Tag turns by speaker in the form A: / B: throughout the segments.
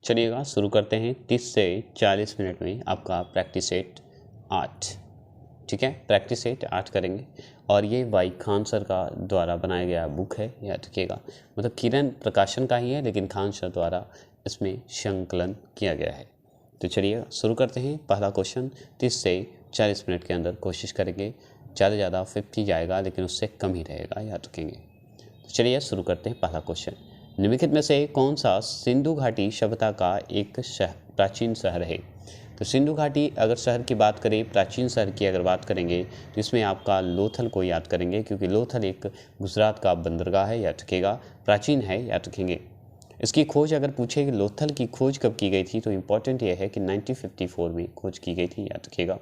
A: चलिएगा शुरू करते हैं। 30 से 40 मिनट में आपका प्रैक्टिस सेट 8, ठीक है। प्रैक्टिस सेट 8 करेंगे और ये वाई खान सर का द्वारा बनाया गया बुक है, याद रखिएगा। मतलब किरण प्रकाशन का ही है, लेकिन खान सर द्वारा इसमें संकलन किया गया है। तो चलिए शुरू करते हैं। पहला क्वेश्चन 30 से 40 मिनट के अंदर कोशिश करेंगे, ज़्यादा से ज़्यादा 50 जाएगा, लेकिन उससे कम ही रहेगा, याद रखेंगे। तो चलिए शुरू करते हैं। पहला क्वेश्चन, निम्नलिखित में से कौन सा सिंधु घाटी सभ्यता का एक प्राचीन शहर है? तो सिंधु घाटी अगर शहर की बात करें, प्राचीन शहर की अगर बात करेंगे तो इसमें आपका लोथल को याद करेंगे, क्योंकि लोथल एक गुजरात का बंदरगाह है, याद रखिएगा। प्राचीन है, याद रखेंगे। इसकी खोज अगर पूछे कि लोथल की खोज कब की गई थी, तो इम्पोर्टेंट ये है कि 1954 में खोज की गई थी, याद रखिएगा।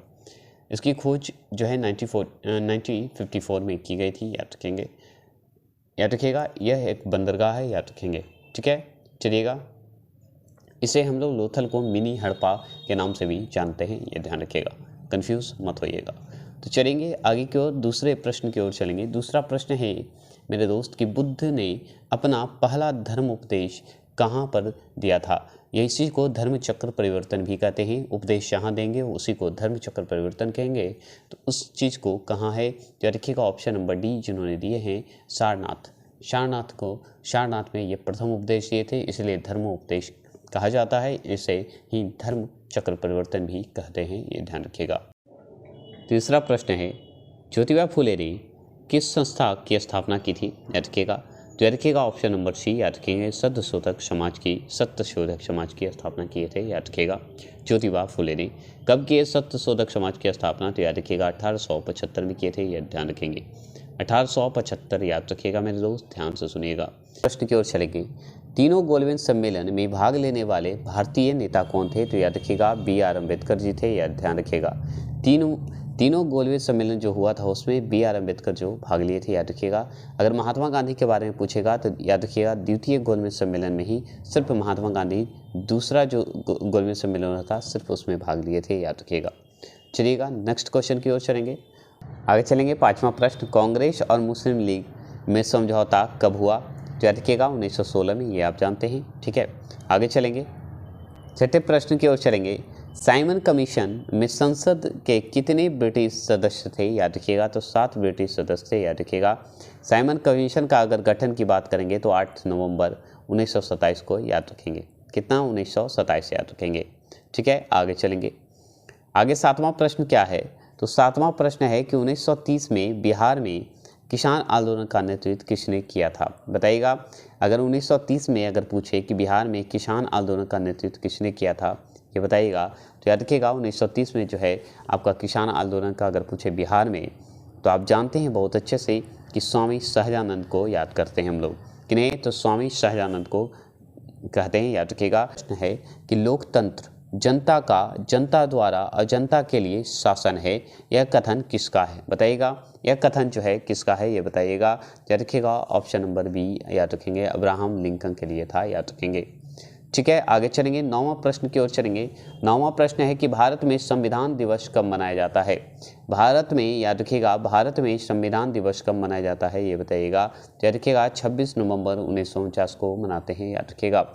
A: इसकी खोज जो है 1954 में की गई थी, याद रखेंगे। याद रखिएगा, यह एक बंदरगाह है, याद रखेंगे, ठीक है। चलिएगा, इसे हम लोग लोथल को मिनी हड़प्पा के नाम से भी जानते हैं, ये ध्यान रखिएगा, कंफ्यूज मत होइएगा। तो चलेंगे आगे की ओर, दूसरे प्रश्न की ओर चलेंगे। दूसरा प्रश्न है मेरे दोस्त कि बुद्ध ने अपना पहला धर्म उपदेश कहाँ पर दिया था? ये इसी को धर्म चक्र परिवर्तन भी कहते हैं। उपदेश जहाँ देंगे उसी को धर्म चक्र परिवर्तन कहेंगे। तो उस चीज़ को कहाँ है? तो रखिएगा ऑप्शन नंबर डी जिन्होंने दिए हैं, सारनाथ। सारनाथ में ये प्रथम उपदेश दिए थे, इसलिए धर्म उपदेश कहा जाता है। इसे ही धर्म चक्र परिवर्तन भी कहते हैं, ये ध्यान रखिएगा। तीसरा प्रश्न है, ज्योतिबा फुले ने किस संस्था की स्थापना की थी? याद रखिएगा। तो याद रखिएगा ऑप्शन नंबर सी, याद रखेंगे, सत्यशोधक समाज की स्थापना किए थे, याद रखिएगा। ज्योतिबा फुले ने कब किए सत्यशोधक समाज की स्थापना? तो याद रखिएगा 1875 में किए थे, यह ध्यान रखेंगे। 1875 याद रखिएगा मेरे दोस्त, ध्यान से सुनिएगा। प्रश्न की ओर चलेंगे। तीनों गोलमेज सम्मेलन में भाग लेने वाले भारतीय नेता कौन थे? तो याद रखिएगा BR अम्बेडकर जी थे, याद ध्यान रखिएगा। तीनों गोलमेज सम्मेलन जो हुआ था उसमें BR अम्बेडकर जो भाग लिए थे, याद रखिएगा। अगर महात्मा गांधी के बारे में पूछेगा तो याद रखिएगा द्वितीय गोलमेज सम्मेलन में ही सिर्फ महात्मा गांधी, दूसरा जो गोलमेज सम्मेलन था सिर्फ उसमें भाग लिए थे, याद रखिएगा। चलिएगा नेक्स्ट क्वेश्चन की ओर चलेंगे, आगे चलेंगे। पाँचवा प्रश्न, कांग्रेस और मुस्लिम लीग में समझौता कब हुआ? तो याद रखिएगा 1916 में, ये आप जानते हैं, ठीक है। आगे चलेंगे, छठे प्रश्न की ओर चलेंगे। साइमन कमीशन में संसद के कितने ब्रिटिश सदस्य थे? याद रखिएगा। तो 7 ब्रिटिश सदस्य थे, याद रखिएगा। साइमन कमीशन का अगर गठन की बात करेंगे तो 8 नवंबर 1927 को याद रखेंगे। कितना? 1927 याद रखेंगे, ठीक है। आगे चलेंगे, आगे सातवां प्रश्न क्या है? तो सातवां प्रश्न है कि 1930 में बिहार में किसान आंदोलन का नेतृत्व किसने किया था? बताइएगा। अगर 1930 में अगर पूछे कि बिहार में किसान आंदोलन का नेतृत्व किसने किया था, ये बताइएगा। तो याद रखिएगा 1930 में जो है आपका किसान आंदोलन का अगर पूछे बिहार में, तो आप जानते हैं बहुत अच्छे से कि स्वामी सहजानंद को याद करते हैं हम लोग, कि नहीं? तो स्वामी सहजानंद को कहते हैं, याद रखिएगा। प्रश्न है कि लोकतंत्र जनता द्वारा और जनता के लिए शासन है, यह कथन किसका है? बताइएगा। यह कथन जो है किसका है, ये बताइएगा। याद रखिएगा ऑप्शन नंबर बी, याद रखेंगे, अब्राहम लिंकन के लिए था, याद रखेंगे, ठीक है। आगे चलेंगे, 9वां प्रश्न की ओर चलेंगे। 9वां प्रश्न है कि भारत में संविधान दिवस कब मनाया जाता है? भारत में, याद रखिएगा, भारत में संविधान दिवस कब मनाया जाता है, ये बताइएगा। याद रखिएगा 26 नवंबर 1949 को मनाते हैं, याद रखिएगा।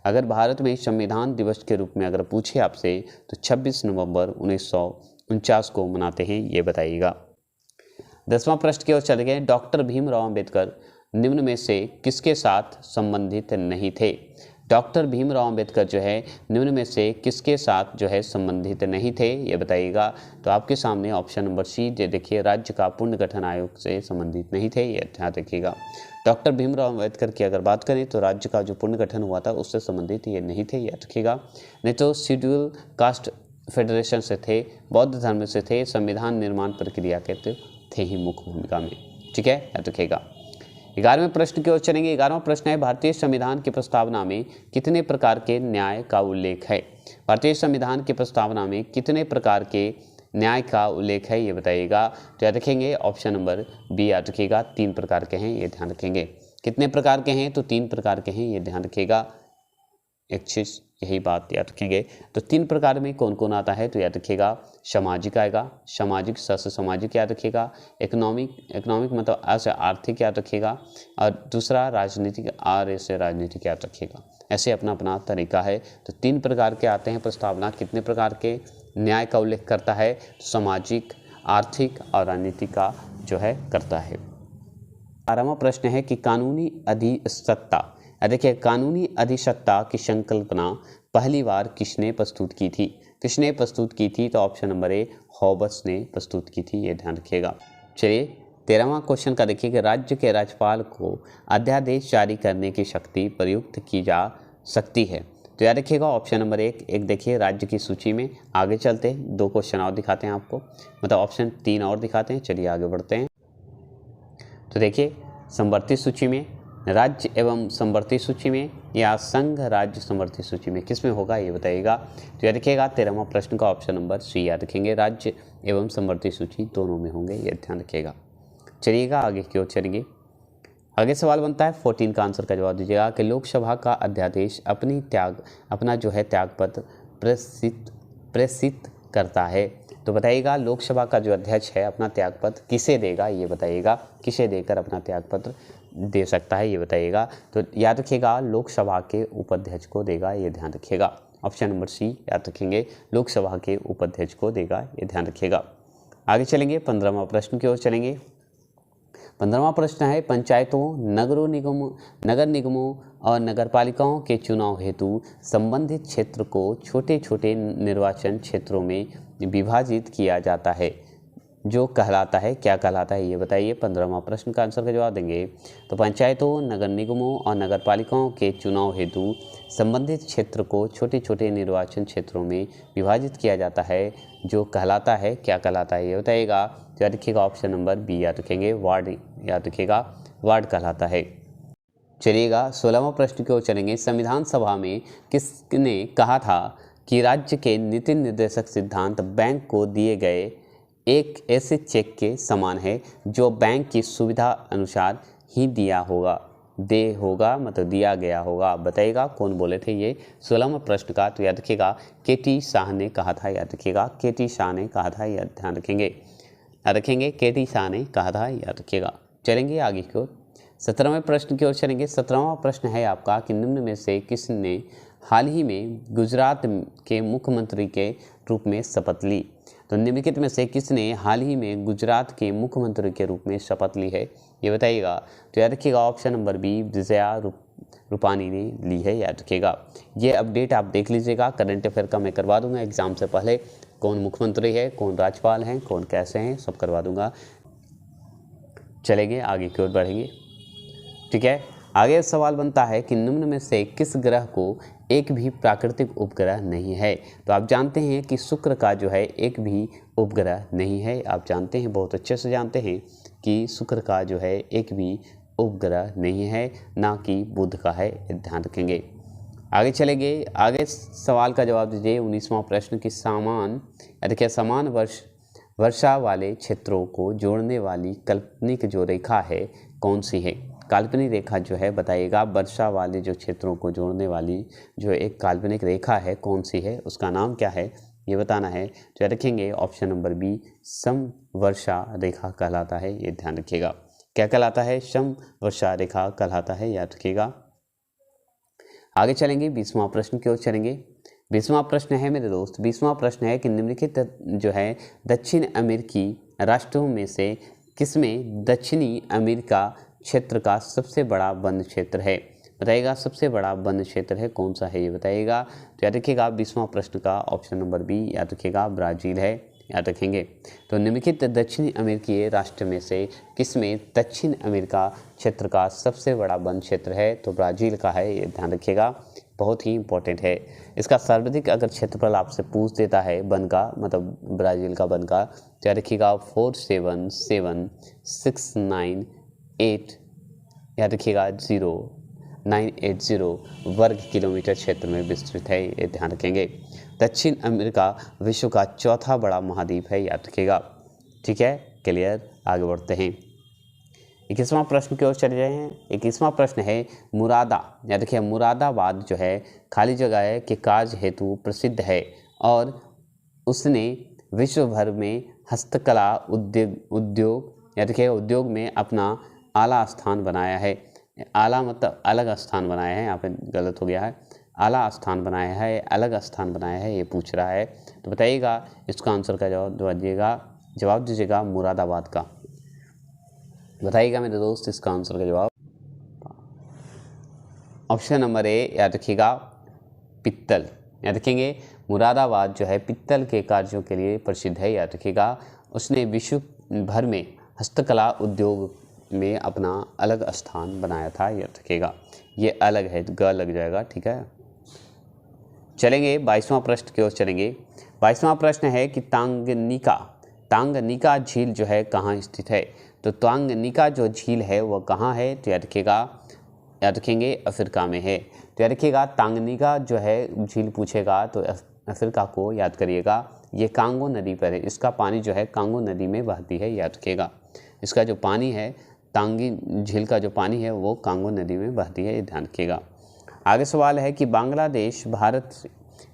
A: अगर भारत में संविधान दिवस के रूप में अगर पूछे आपसे तो 26 नवंबर 1949 को मनाते हैं, ये बताइएगा। 10वां प्रश्न की ओर चले गए। डॉक्टर भीमराव अंबेडकर निम्न में से किसके साथ संबंधित नहीं थे? डॉक्टर भीमराव अंबेडकर जो है निम्न में से किसके साथ जो है संबंधित नहीं थे, ये बताइएगा। तो आपके सामने ऑप्शन नंबर सी देखिए, राज्य का पुनर्गठन आयोग से संबंधित नहीं थे, ये ध्यान रखिएगा। डॉक्टर भीमराव अंबेडकर की अगर बात करें तो राज्य का जो पुनर्गठन हुआ था उससे संबंधित ये नहीं थे, याद रखिएगा। नहीं तो शेड्यूल कास्ट फेडरेशन से थे, बौद्ध धर्म से थे, संविधान निर्माण प्रक्रिया के थे ही मुख्य भूमिका में, ठीक है, याद रखिएगा। 11वें प्रश्न की ओर चलेंगे। 11वां प्रश्न है, भारतीय संविधान की प्रस्तावना में कितने प्रकार के न्याय का उल्लेख है? भारतीय संविधान की प्रस्तावना में कितने प्रकार के न्याय का उल्लेख है, ये बताइएगा। तो याद रखेंगे ऑप्शन नंबर बी, याद रखिएगा, 3 प्रकार के हैं, ये ध्यान रखेंगे। कितने प्रकार के हैं? तो 3 प्रकार के हैं, ये ध्यान रखिएगा। एक चीज़ यही बात याद रखेंगे। तो 3 प्रकार में कौन कौन आता है? तो याद रखिएगा सामाजिक आएगा, सामाजिक से सामाजिक याद रखिएगा। इकोनॉमिक मतलब ऐसे आर्थिक याद रखिएगा, और दूसरा राजनीतिक, आर से राजनीतिक याद रखिएगा। ऐसे अपना अपना तरीका है। तो 3 प्रकार के आते हैं प्रस्तावना। कितने प्रकार के? न्याय का उल्लेख करता है, सामाजिक, आर्थिक और राजनीतिक का जो है करता है। 12वां प्रश्न है कि कानूनी अधिसत्ता, देखिए कानूनी अधिसत्ता की संकल्पना पहली बार किसने प्रस्तुत की थी? किसने प्रस्तुत की थी? तो ऑप्शन नंबर ए हॉबस ने प्रस्तुत की थी, ये ध्यान रखिएगा। चलिए 13वां क्वेश्चन का देखिए कि राज्य के राज्यपाल को अध्यादेश जारी करने की शक्ति प्रयुक्त की जा सकती है। तो याद रखिएगा ऑप्शन नंबर एक देखिए राज्य की सूची में। आगे चलते हैं, 2 क्वेश्चन और दिखाते हैं आपको, मतलब ऑप्शन 3 और दिखाते हैं। चलिए आगे बढ़ते हैं। तो देखिए समवर्ती सूची में, राज्य एवं समवर्ती सूची में या संघ राज्य समवर्ती सूची में, किस में होगा ये बताइएगा। तो याद रखिएगा 13वां प्रश्न का ऑप्शन नंबर सी याद रखेंगे, राज्य एवं समवर्ती सूची दोनों में होंगे, ये ध्यान रखिएगा। चलिएगा आगे की ओर चलेंगे। आगे सवाल बनता है 14 का आंसर का जवाब दीजिएगा कि लोकसभा का अध्यादेश अपना जो है त्यागपत्र प्रेषित करता है। तो बताइएगा लोकसभा का जो अध्यक्ष है अपना त्यागपत्र किसे देगा, ये बताइएगा। किसे देकर अपना त्यागपत्र दे सकता है ये बताइएगा। तो याद रखिएगा लोकसभा के उपाध्यक्ष को देगा, ये ध्यान रखिएगा। ऑप्शन नंबर सी याद रखेंगे, लोकसभा के उपाध्यक्ष को देगा, ये ध्यान रखिएगा। आगे चलेंगे 15वां प्रश्न की ओर चलेंगे। 15वां प्रश्न है पंचायतों, नगर निगमों और नगरपालिकाओं के चुनाव हेतु संबंधित क्षेत्र को छोटे छोटे निर्वाचन क्षेत्रों में विभाजित किया जाता है, जो कहलाता है, क्या कहलाता है ये बताइए। 15वां प्रश्न का आंसर का जवाब देंगे। तो पंचायतों, नगर निगमों और नगरपालिकाओं के चुनाव हेतु संबंधित क्षेत्र को छोटे छोटे निर्वाचन क्षेत्रों में विभाजित किया जाता है, जो कहलाता है, क्या कहलाता है ये बताइएगा। तो याद रखिएगा ऑप्शन नंबर बी याद रखेंगे, वार्ड याद रखिएगा, वार्ड कहलाता है। चलिएगा 16वां प्रश्न की ओर चलेंगे। संविधान सभा में किसने कहा था कि राज्य के नीति निर्देशक सिद्धांत बैंक को दिए गए एक ऐसे चेक के समान है जो बैंक की सुविधा अनुसार ही दिया गया होगा। बताइएगा कौन बोले थे ये 16वां प्रश्न का। तो याद रखिएगा केटी शाह ने कहा था, याद रखिएगा केटी शाह ने कहा था, याद ध्यान रखेंगे केटी शाह ने कहा था, याद रखिएगा। चलेंगे आगे की ओर 17वें प्रश्न की ओर चलेंगे। 17वां प्रश्न है आपका कि निम्न में से किसने हाल ही में गुजरात के मुख्यमंत्री के रूप में शपथ ली? तो निम्नलिखित में से किसने हाल ही में गुजरात के मुख्यमंत्री के रूप में शपथ ली है ये बताइएगा। तो याद रखिएगा option number B Vijaya Rupani ने ली है, याद रखिएगा। ये अपडेट आप देख लीजिएगा, करंट अफेयर का मैं करवा दूंगा एग्जाम से पहले, कौन मुख्यमंत्री है, कौन राज्यपाल हैं, कौन कैसे हैं, सब करवा दूंगा। चलेंगे आगे की ओर बढ़ेंगे, ठीक है। आगे सवाल बनता है कि निम्न में से किस ग्रह को एक भी प्राकृतिक उपग्रह नहीं है? तो आप जानते हैं कि शुक्र का जो है एक भी उपग्रह नहीं है। आप जानते हैं, बहुत अच्छे से जानते हैं कि शुक्र का जो है एक भी उपग्रह नहीं है, ना कि बुध का है, ध्यान रखेंगे। आगे चलेंगे, आगे सवाल का जवाब दीजिए। 19वां प्रश्न की समान वर्षा वाले क्षेत्रों को जोड़ने वाली काल्पनिक जो रेखा है कौन सी है? काल्पनिक रेखा जो है बताइएगा, वर्षा वाले जो क्षेत्रों को जोड़ने वाली जो एक काल्पनिक रेखा है कौन सी है, उसका नाम क्या है ये बताना है। तो रखेंगे ऑप्शन नंबर बी समवर्षा रेखा कहलाता है, ये ध्यान रखिएगा। क्या कहलाता है? समवर्षा रेखा कहलाता है, याद रखिएगा। आगे चलेंगे 20वां प्रश्न की ओर चलेंगे। 20वां प्रश्न है मेरे दोस्त, 20वां प्रश्न है कि निम्नलिखित जो है दक्षिण अमेरिकी राष्ट्रों में से किसमें दक्षिणी अमेरिका क्षेत्र का सबसे बड़ा वन क्षेत्र है? बताइएगा सबसे बड़ा वन क्षेत्र है कौन सा है ये बताइएगा। तो याद रखिएगा 20वां प्रश्न का ऑप्शन नंबर बी याद रखिएगा, ब्राज़ील है, याद रखेंगे। तो निम्नलिखित दक्षिणी अमेरिकी राष्ट्र में से किसमें दक्षिण अमेरिका क्षेत्र का सबसे बड़ा वन क्षेत्र है? तो ब्राज़ील का है, ये ध्यान रखिएगा, बहुत ही इंपॉर्टेंट है। इसका सर्वाधिक अगर क्षेत्रफल आपसे पूछ देता है वन का, मतलब ब्राज़ील का वन का, तो याद रखिएगा 477,698 याद रखिएगा 0980 वर्ग किलोमीटर क्षेत्र में विस्तृत है, ये ध्यान रखेंगे। दक्षिण अमेरिका विश्व का चौथा बड़ा महाद्वीप है, याद रखिएगा, ठीक है, क्लियर। आगे बढ़ते हैं 21वां प्रश्न की ओर चले रहे हैं। 21वां प्रश्न है याद रखिए मुरादाबाद जो है खाली जगह के कार्य हेतु प्रसिद्ध है और उसने विश्व भर में हस्तकला उद्योग याद रखिए उद्योग में अपना आला स्थान बनाया है। आला मतलब अलग स्थान बनाया है, यहाँ पे गलत हो गया है, आला स्थान बनाया है, अलग स्थान बनाया है, ये पूछ रहा है। तो बताइएगा इसका आंसर का जवाब दीजिएगा मुरादाबाद का। बताइएगा मेरे दोस्त इसका आंसर का जवाब। ऑप्शन नंबर ए याद रखिएगा पित्तल। याद रखेंगे मुरादाबाद जो है पित्तल के कार्यों के लिए प्रसिद्ध है। याद रखिएगा उसने विश्व भर में हस्तकला उद्योग में अपना अलग स्थान बनाया था। याद रखिएगा ये अलग है, ग लग जाएगा, ठीक है। चलेंगे 22वां प्रश्न की ओर चलेंगे। 22वां प्रश्न है कि तांगनिका झील जो है कहाँ स्थित है। तो तांगनिका जो झील है वह कहाँ है, तो याद रखेंगे अफ्रीका में है। तो याद रखिएगा तांगनिका जो है झील पूछेगा तो अफ्रीका को याद करिएगा, ये कांगो नदी पर है, इसका पानी जो है कांगो नदी में बहती है। याद रखिएगा इसका जो पानी है, तांगी झील का जो पानी है वो कांगो नदी में बहती है, ये ध्यान रखिएगा। आगे सवाल है कि बांग्लादेश भारत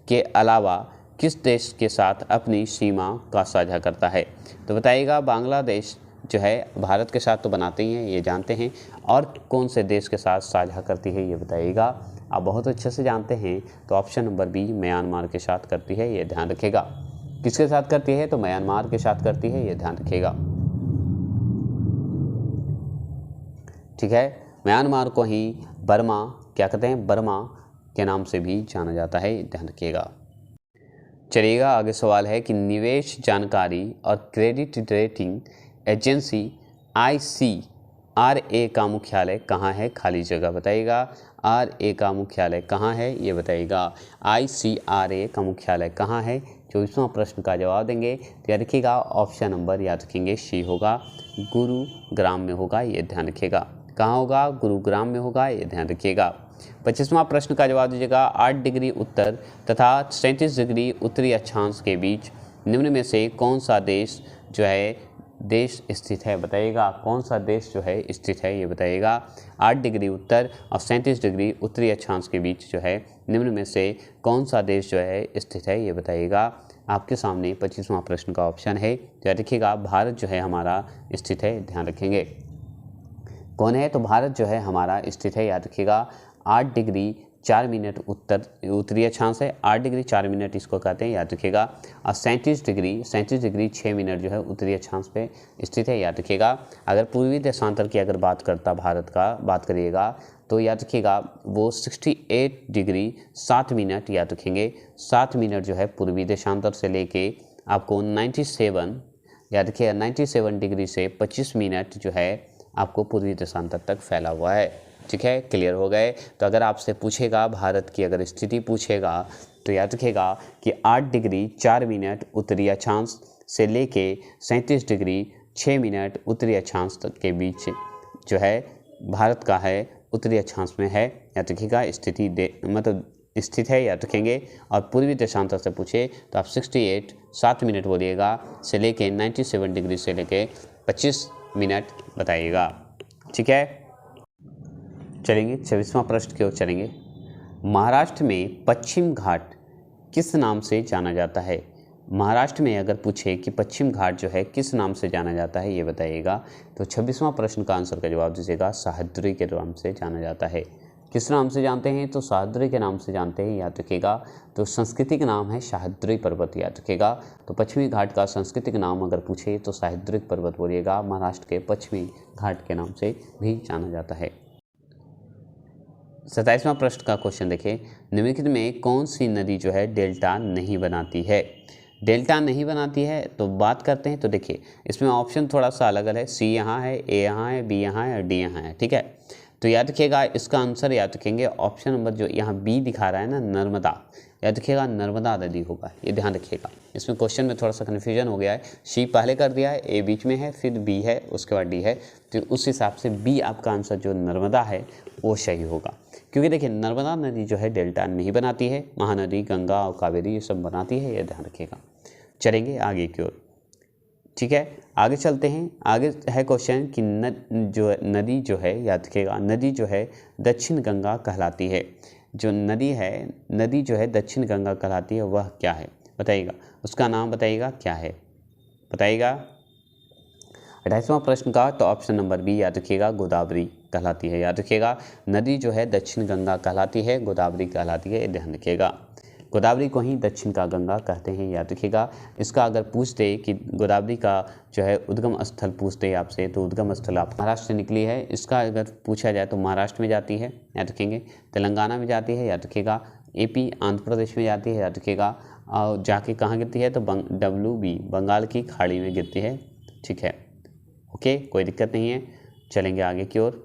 A: के अलावा किस देश के साथ अपनी सीमा का साझा करता है। तो बताइएगा बांग्लादेश जो है भारत के साथ तो बनाते ही हैं, ये जानते हैं, और कौन से देश के साथ साझा करती है ये बताइएगा। आप बहुत अच्छे से जानते हैं। तो ऑप्शन नंबर बी म्यांमार के साथ करती है, ये ध्यान रखिएगा। किसके साथ करती है, तो म्यांमार के साथ करती है, ये ध्यान रखिएगा, ठीक है। म्यांमार को ही बर्मा क्या कहते हैं, बर्मा के नाम से भी जाना जाता है, ध्यान रखिएगा। चलिएगा आगे सवाल है कि निवेश जानकारी और क्रेडिट रेटिंग एजेंसी ICRA का मुख्यालय कहाँ है, खाली जगह बताइएगा। RA का मुख्यालय कहाँ है ये बताइएगा। ICRA का मुख्यालय कहाँ है, 24वां प्रश्न का जवाब देंगे। तो याद रखिएगा ऑप्शन नंबर याद रखेंगे सी होगा, गुरुग्राम में होगा, ये ध्यान रखिएगा। कहाँ होगा, गुरुग्राम में होगा, ये ध्यान रखिएगा। 25वां प्रश्न का जवाब दीजिएगा। 8 डिग्री उत्तर तथा 37 डिग्री उत्तरी अक्षांश के बीच निम्न में से कौन सा देश स्थित है, बताइएगा। कौन सा देश जो है स्थित है ये बताइएगा। 8 डिग्री उत्तर और 37 डिग्री उत्तरी अक्षांश के बीच जो है निम्न में से कौन सा देश जो है स्थित है ये बताइएगा। आपके सामने 25वां प्रश्न का ऑप्शन है। तो याद रखिएगा भारत जो है हमारा स्थित है, ध्यान रखेंगे। कौन है, तो भारत जो है हमारा स्थित है, याद रखिएगा। 8 डिग्री 4 मिनट उत्तरी अक्षांश है, 8 डिग्री 4 मिनट इसको कहते हैं, याद रखिएगा। और 37 डिग्री 6 मिनट जो है उत्तरी अक्षांश पे स्थित है, याद रखिएगा। अगर पूर्वी देशांतर की अगर बात करिएगा तो याद रखिएगा वो 68 डिग्री 7 मिनट, याद रखेंगे। 7 मिनट जो है पूर्वी देशांतर से लेके आपको 97 याद रखिएगा 97 डिग्री से 25 मिनट जो है आपको पूर्वी देशांतर तक फैला हुआ है, ठीक है। क्लियर हो गए। तो अगर आपसे पूछेगा भारत की अगर स्थिति पूछेगा तो याद रखिएगा कि 8 डिग्री 4 मिनट उत्तरी अक्षांश से लेके 37 डिग्री 6 मिनट उत्तरी अक्षांश तक के बीच जो है भारत का है, उत्तरी अक्षांश में है, याद रखिएगा। स्थित है, याद रखेंगे। और पूर्वी देशांतर से पूछे तो आप 68 7 मिनट बोलिएगा से लेके 97 डिग्री से लेके 25 मिनट बताइएगा, ठीक है। चलेंगे 26वां प्रश्न की ओर चलेंगे। महाराष्ट्र में पश्चिम घाट किस नाम से जाना जाता है। महाराष्ट्र में अगर पूछे कि पश्चिम घाट जो है किस नाम से जाना जाता है ये बताइएगा। तो 26वां प्रश्न का आंसर का जवाब दीजिएगा। सह्याद्री के नाम से जाना जाता है। किस नाम से जानते हैं, तो सह्याद्री के नाम से जानते हैं, याद रखिएगा। तो सांस्कृतिक नाम है सह्याद्री पर्वत, याद रखिएगा। तो पश्चिमी घाट का सांस्कृतिक नाम अगर पूछे तो सह्याद्री पर्वत बोलिएगा। महाराष्ट्र के पश्चिमी घाट के नाम से भी जाना जाता है। 27वां प्रश्न का क्वेश्चन देखिए। निम्नलिखित में कौन सी नदी जो है डेल्टा नहीं बनाती है। डेल्टा नहीं बनाती है तो बात करते हैं। तो देखिए इसमें ऑप्शन थोड़ा सा अलग अलग है। सी यहाँ है, ए यहाँ है, बी यहाँ है और डी यहाँ है, ठीक है। तो याद रखिएगा इसका आंसर याद रखेंगे ऑप्शन नंबर जो यहाँ बी दिखा रहा है ना, नर्मदा, याद रखिएगा नर्मदा नदी होगा, ये ध्यान रखिएगा। इसमें क्वेश्चन में थोड़ा सा कन्फ्यूजन हो गया है। सी पहले कर दिया है, ए बीच में है, फिर बी है, उसके बाद डी है। तो उस हिसाब से बी आपका आंसर जो नर्मदा है वो सही होगा। क्योंकि देखिए नर्मदा नदी जो है डेल्टा नहीं बनाती है, महानदी गंगा और कावेरी ये सब बनाती है, ये ध्यान रखिएगा। चलेंगे आगे की ओर, ठीक है। आगे चलते हैं। आगे है क्वेश्चन कि नदी जो है याद रखिएगा, नदी जो है दक्षिण गंगा कहलाती है। जो नदी जो है दक्षिण गंगा कहलाती है वह क्या है बताइएगा। उसका नाम बताइएगा क्या है, बताइएगा। 28वां प्रश्न का तो ऑप्शन नंबर बी याद रखिएगा, गोदावरी। कहलाती है, याद रखिएगा। नदी जो है दक्षिण गंगा कहलाती है, गोदावरी कहलाती है, ध्यान रखिएगा। गोदावरी को ही दक्षिण का गंगा कहते हैं, याद रखिएगा। इसका अगर पूछते कि गोदावरी का जो है उद्गम स्थल पूछते आपसे, तो उद्गम स्थल आप महाराष्ट्र से निकली है। इसका अगर पूछा जाए तो महाराष्ट्र में जाती है, याद रखेंगे। तेलंगाना में जाती है, याद रखिएगा। एपी आंध्र प्रदेश में जाती है, याद रखिएगा। और जाके कहाँ गिरती है तो WB बंगाल की खाड़ी में गिरती है, ठीक है। ओके, कोई दिक्कत नहीं है। चलेंगे आगे की ओर।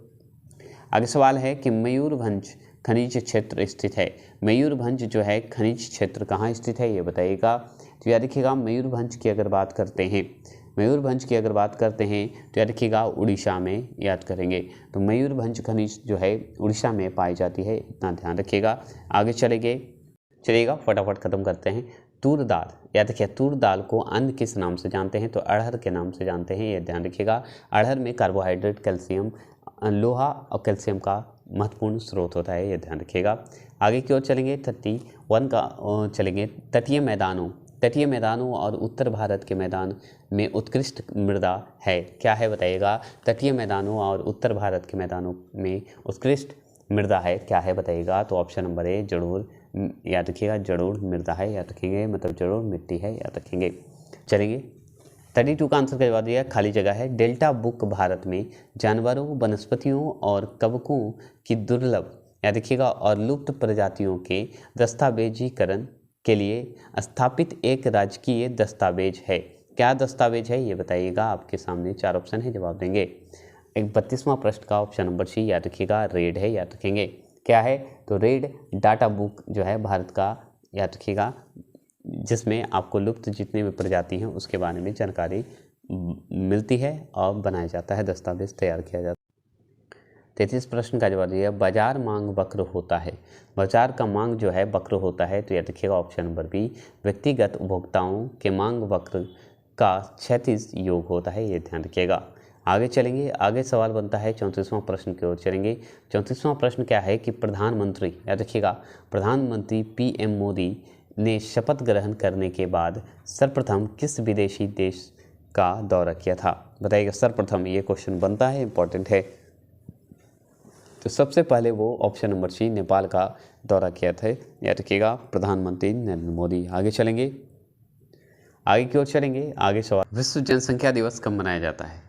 A: आगे सवाल है कि मयूरभंज खनिज क्षेत्र स्थित है। मयूरभंज जो है खनिज क्षेत्र कहाँ स्थित है, ये बताइएगा। तो याद रखिएगा, मयूरभंज की अगर बात करते हैं, मयूरभंज की अगर बात करते हैं तो याद रखिएगा उड़ीसा में याद करेंगे। तो मयूरभंज खनिज जो है उड़ीसा में पाई जाती है, इतना ध्यान रखिएगा। आगे चलिएगा फटाफट खत्म करते हैं। तूर दाल, याद रखिए, तूर दाल को अन्य किस नाम से जानते हैं, तो अड़हर के नाम से जानते हैं, ये ध्यान रखिएगा। अड़हर में कार्बोहाइड्रेट, कैल्शियम, लोहा और कैल्शियम का महत्वपूर्ण स्रोत होता है, ये ध्यान रखिएगा। आगे की ओर चलेंगे, 31 का चलेंगे। तटीय मैदानों और उत्तर भारत के मैदान में उत्कृष्ट मृदा है, क्या है बताइएगा। तटीय मैदानों और उत्तर भारत के मैदानों में उत्कृष्ट मृदा है, क्या है बताइएगा। तो ऑप्शन नंबर ए जड़ोर, याद रखिएगा, जड़ोर मृदा है, याद रखेंगे, मतलब जड़ोर मिट्टी है, याद रखेंगे। चलेंगे 32 का आंसर का जवाब दिया, खाली जगह है। डेल्टा बुक भारत में जानवरों, वनस्पतियों और कवकों की दुर्लभ, याद रखिएगा, और लुप्त प्रजातियों के दस्तावेजीकरण के लिए स्थापित एक राजकीय दस्तावेज है, क्या दस्तावेज है ये बताइएगा। आपके सामने 4 ऑप्शन है, जवाब देंगे। एक 32वां प्रश्न का ऑप्शन नंबर सी, याद रखिएगा, रेड है, याद रखेंगे। क्या है तो रेड डाटा बुक जो है भारत का, याद रखिएगा, जिसमें आपको लुप्त जितने भी प्रजाति हैं उसके बारे में जानकारी मिलती है और बनाया जाता है, दस्तावेज तैयार किया जाता है। 33 प्रश्न का जवाब दिया, बाजार मांग वक्र होता है। बाजार का मांग जो है वक्र होता है, तो याद रखिएगा ऑप्शन नंबर बी, व्यक्तिगत उपभोक्ताओं के मांग वक्र का क्षैतिज योग होता है, ये ध्यान रखिएगा। आगे चलेंगे, आगे सवाल बनता है 34वां प्रश्न की ओर चलेंगे। 34वां प्रश्न क्या है कि प्रधानमंत्री, याद रखिएगा, प्रधानमंत्री PM मोदी ने शपथ ग्रहण करने के बाद सर्वप्रथम किस विदेशी देश का दौरा किया था, बताइएगा। सर्वप्रथम ये क्वेश्चन बनता है, इंपॉर्टेंट है। तो सबसे पहले वो ऑप्शन नंबर सी, नेपाल का दौरा किया था, याद रखिएगा, प्रधानमंत्री नरेंद्र मोदी। आगे चलेंगे, आगे की ओर चलेंगे। आगे सवाल, विश्व जनसंख्या दिवस कब मनाया जाता है,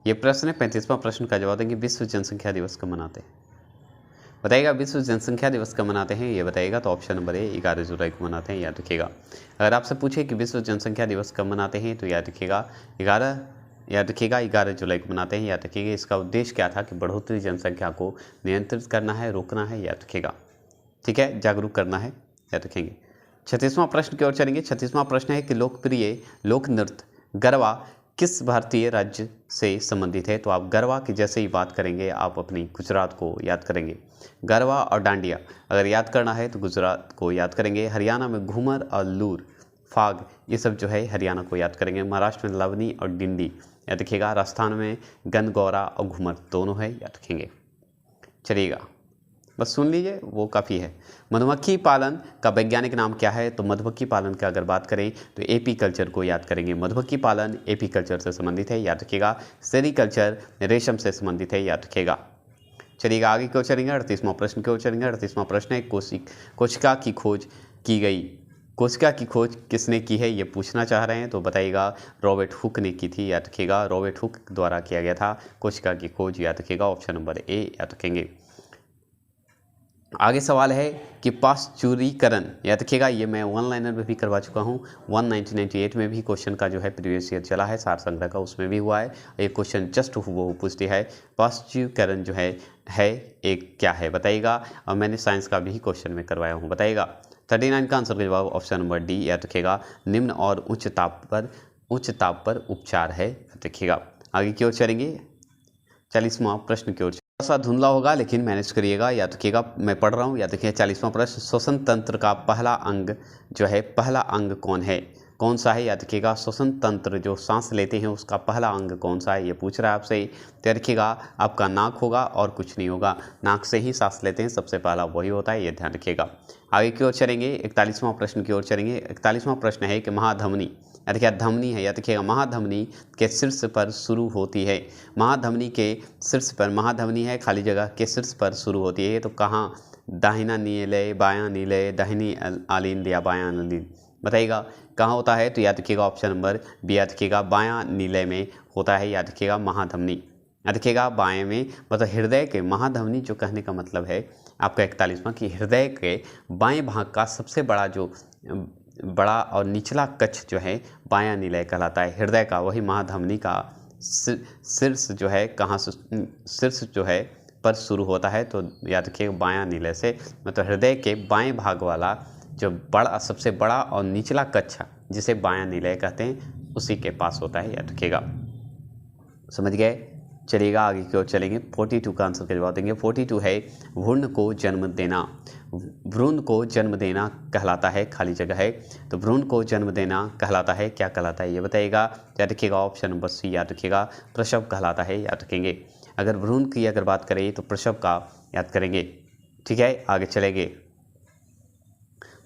A: ये प्रश्न है। 35वां प्रश्न का जवाब देंगे, विश्व जनसंख्या दिवस कब मनाते हैं, बताइएगा। विश्व जनसंख्या दिवस कब मनाते हैं ये बताइएगा। तो ऑप्शन नंबर ए 11 जुलाई को मनाते हैं, याद रखिएगा। अगर आपसे पूछे कि विश्व जनसंख्या दिवस कब मनाते हैं तो याद रखिएगा 11 जुलाई को मनाते हैं, याद रखिएगा। इसका उद्देश्य क्या था कि बढ़ोतरी जनसंख्या को नियंत्रित करना है, रोकना है, याद रखिएगा, ठीक है, जागरूक करना है, याद रखेंगे। 36वां प्रश्न की ओर चलेंगे। 36वां प्रश्न है कि लोकप्रिय लोक नृत्य गरबा किस भारतीय राज्य से संबंधित है, तो आप गरबा की जैसे ही बात करेंगे आप अपनी गुजरात को याद करेंगे। गरबा और डांडिया अगर याद करना है तो गुजरात को याद करेंगे। हरियाणा में घूमर और लूर, फाग, ये सब जो है हरियाणा को याद करेंगे। महाराष्ट्र में लवनी और डिंडी, याद रखिएगा। राजस्थान में गनगौरा और घूमर दोनों है, याद रखेंगे। चलिएगा, बस सुन लीजिए, वो काफ़ी है। मधुमक्खी पालन का वैज्ञानिक नाम क्या है, तो मधुमक्खी पालन की अगर बात करें तो एपीकल्चर को याद करेंगे। मधुमक्खी पालन एपीकल्चर से संबंधित है, याद रखिएगा। सेरीकल्चर रेशम से संबंधित है, याद रखिएगा। चलिएगा आगे क्यों चलेंगे, 38वां प्रश्न की ओर चलेंगे। 38वां प्रश्न है कोशिका की खोज की गई। कोशिका की खोज किसने की है ये पूछना चाह रहे हैं, तो बताइएगा रॉबर्ट हुक ने की थी, याद रखिएगा। रॉबर्ट हुक द्वारा किया गया था कोशिका की खोज, याद रखिएगा। ऑप्शन नंबर ए याद रखेंगे। आगे सवाल है कि पाश्चुरीकरण, याद रखिएगा, ये मैं वन लाइनर में भी करवा चुका हूँ। 1998 में भी क्वेश्चन का जो है प्रीवियस ईयर चला है सार संग्रह का, उसमें भी हुआ है। एक क्वेश्चन जस्ट वो पूछती है पाश्चुरीकरण जो है एक क्या है बताइएगा। और मैंने साइंस का भी क्वेश्चन में करवाया हूँ, बताइएगा। 39 का आंसर का जवाब ऑप्शन नंबर डी, याद रखिएगा। निम्न और उच्च ताप पर उपचार है, याद रखिएगा। आगे की ओर चलेंगे, 40वां प्रश्न की ओर। थोड़ा सा धुंधला होगा लेकिन मैनेज करिएगा, याद रखिएगा। मैं पढ़ रहा हूँ, याद रखिए। 40वां प्रश्न, श्वसन तंत्र का पहला अंग जो है, पहला अंग कौन है, कौन सा है, याद रखिएगा श्वसन तंत्र जो सांस लेते हैं उसका पहला अंग कौन सा है, ये पूछ रहा है आपसे। तो रखिएगा आपका नाक होगा और कुछ नहीं होगा, नाक से ही सांस लेते हैं, सबसे पहला वही होता है, ये ध्यान रखिएगा। आगे की ओर चलेंगे, 41वां प्रश्न की ओर चलेंगे। 41वां प्रश्न है कि महाधमनी, याद रखिएगा धमनी है, याद रखिएगा महाधमनी के शीर्ष पर शुरू होती है। महाधमनी के शीर्ष पर, महाधमनी है खाली जगह, के शीर्ष पर शुरू होती है, तो कहाँ, दाहिना नीलय, बायां नीलय, दाहिनी आलिंद या बायां आलिंद, बताइएगा कहाँ होता है। तो याद रखिएगा ऑप्शन नंबर बी, याद रखिएगा बायां नीलय में होता है, याद रखिएगा महाधमनी। याद रखिएगा बाएं में, मतलब हृदय के, महाधमनी जो कहने का मतलब है आपका 41वां कि हृदय के बाएं भाग का सबसे बड़ा जो बड़ा और निचला कक्ष जो है बायां नीलय कहलाता है। हृदय का वही महाधमनी का शीर्ष जो है कहाँ से, शीर्ष जो है पर शुरू होता है, तो याद रखिएगा बायां नीलय से, मतलब हृदय के बाएं भाग वाला जो बड़ा, सबसे बड़ा और निचला कक्ष जिसे बायां नीलय कहते हैं, उसी के पास होता है, याद रखिएगा। समझ गए। चलिएगा आगे की ओर चलेंगे। 42 का आंसर का जवाब देंगे। 42 है भ्रूण को जन्म देना। भ्रूण को जन्म देना कहलाता है, खाली जगह है, तो भ्रूण को जन्म देना कहलाता है, क्या कहलाता है ये बताइएगा। याद रखिएगा ऑप्शन नंबर सी, याद रखिएगा प्रसव कहलाता है, याद रखेंगे। अगर भ्रूण की अगर बात करें तो प्रसव का याद करेंगे, ठीक है। आगे चलेंगे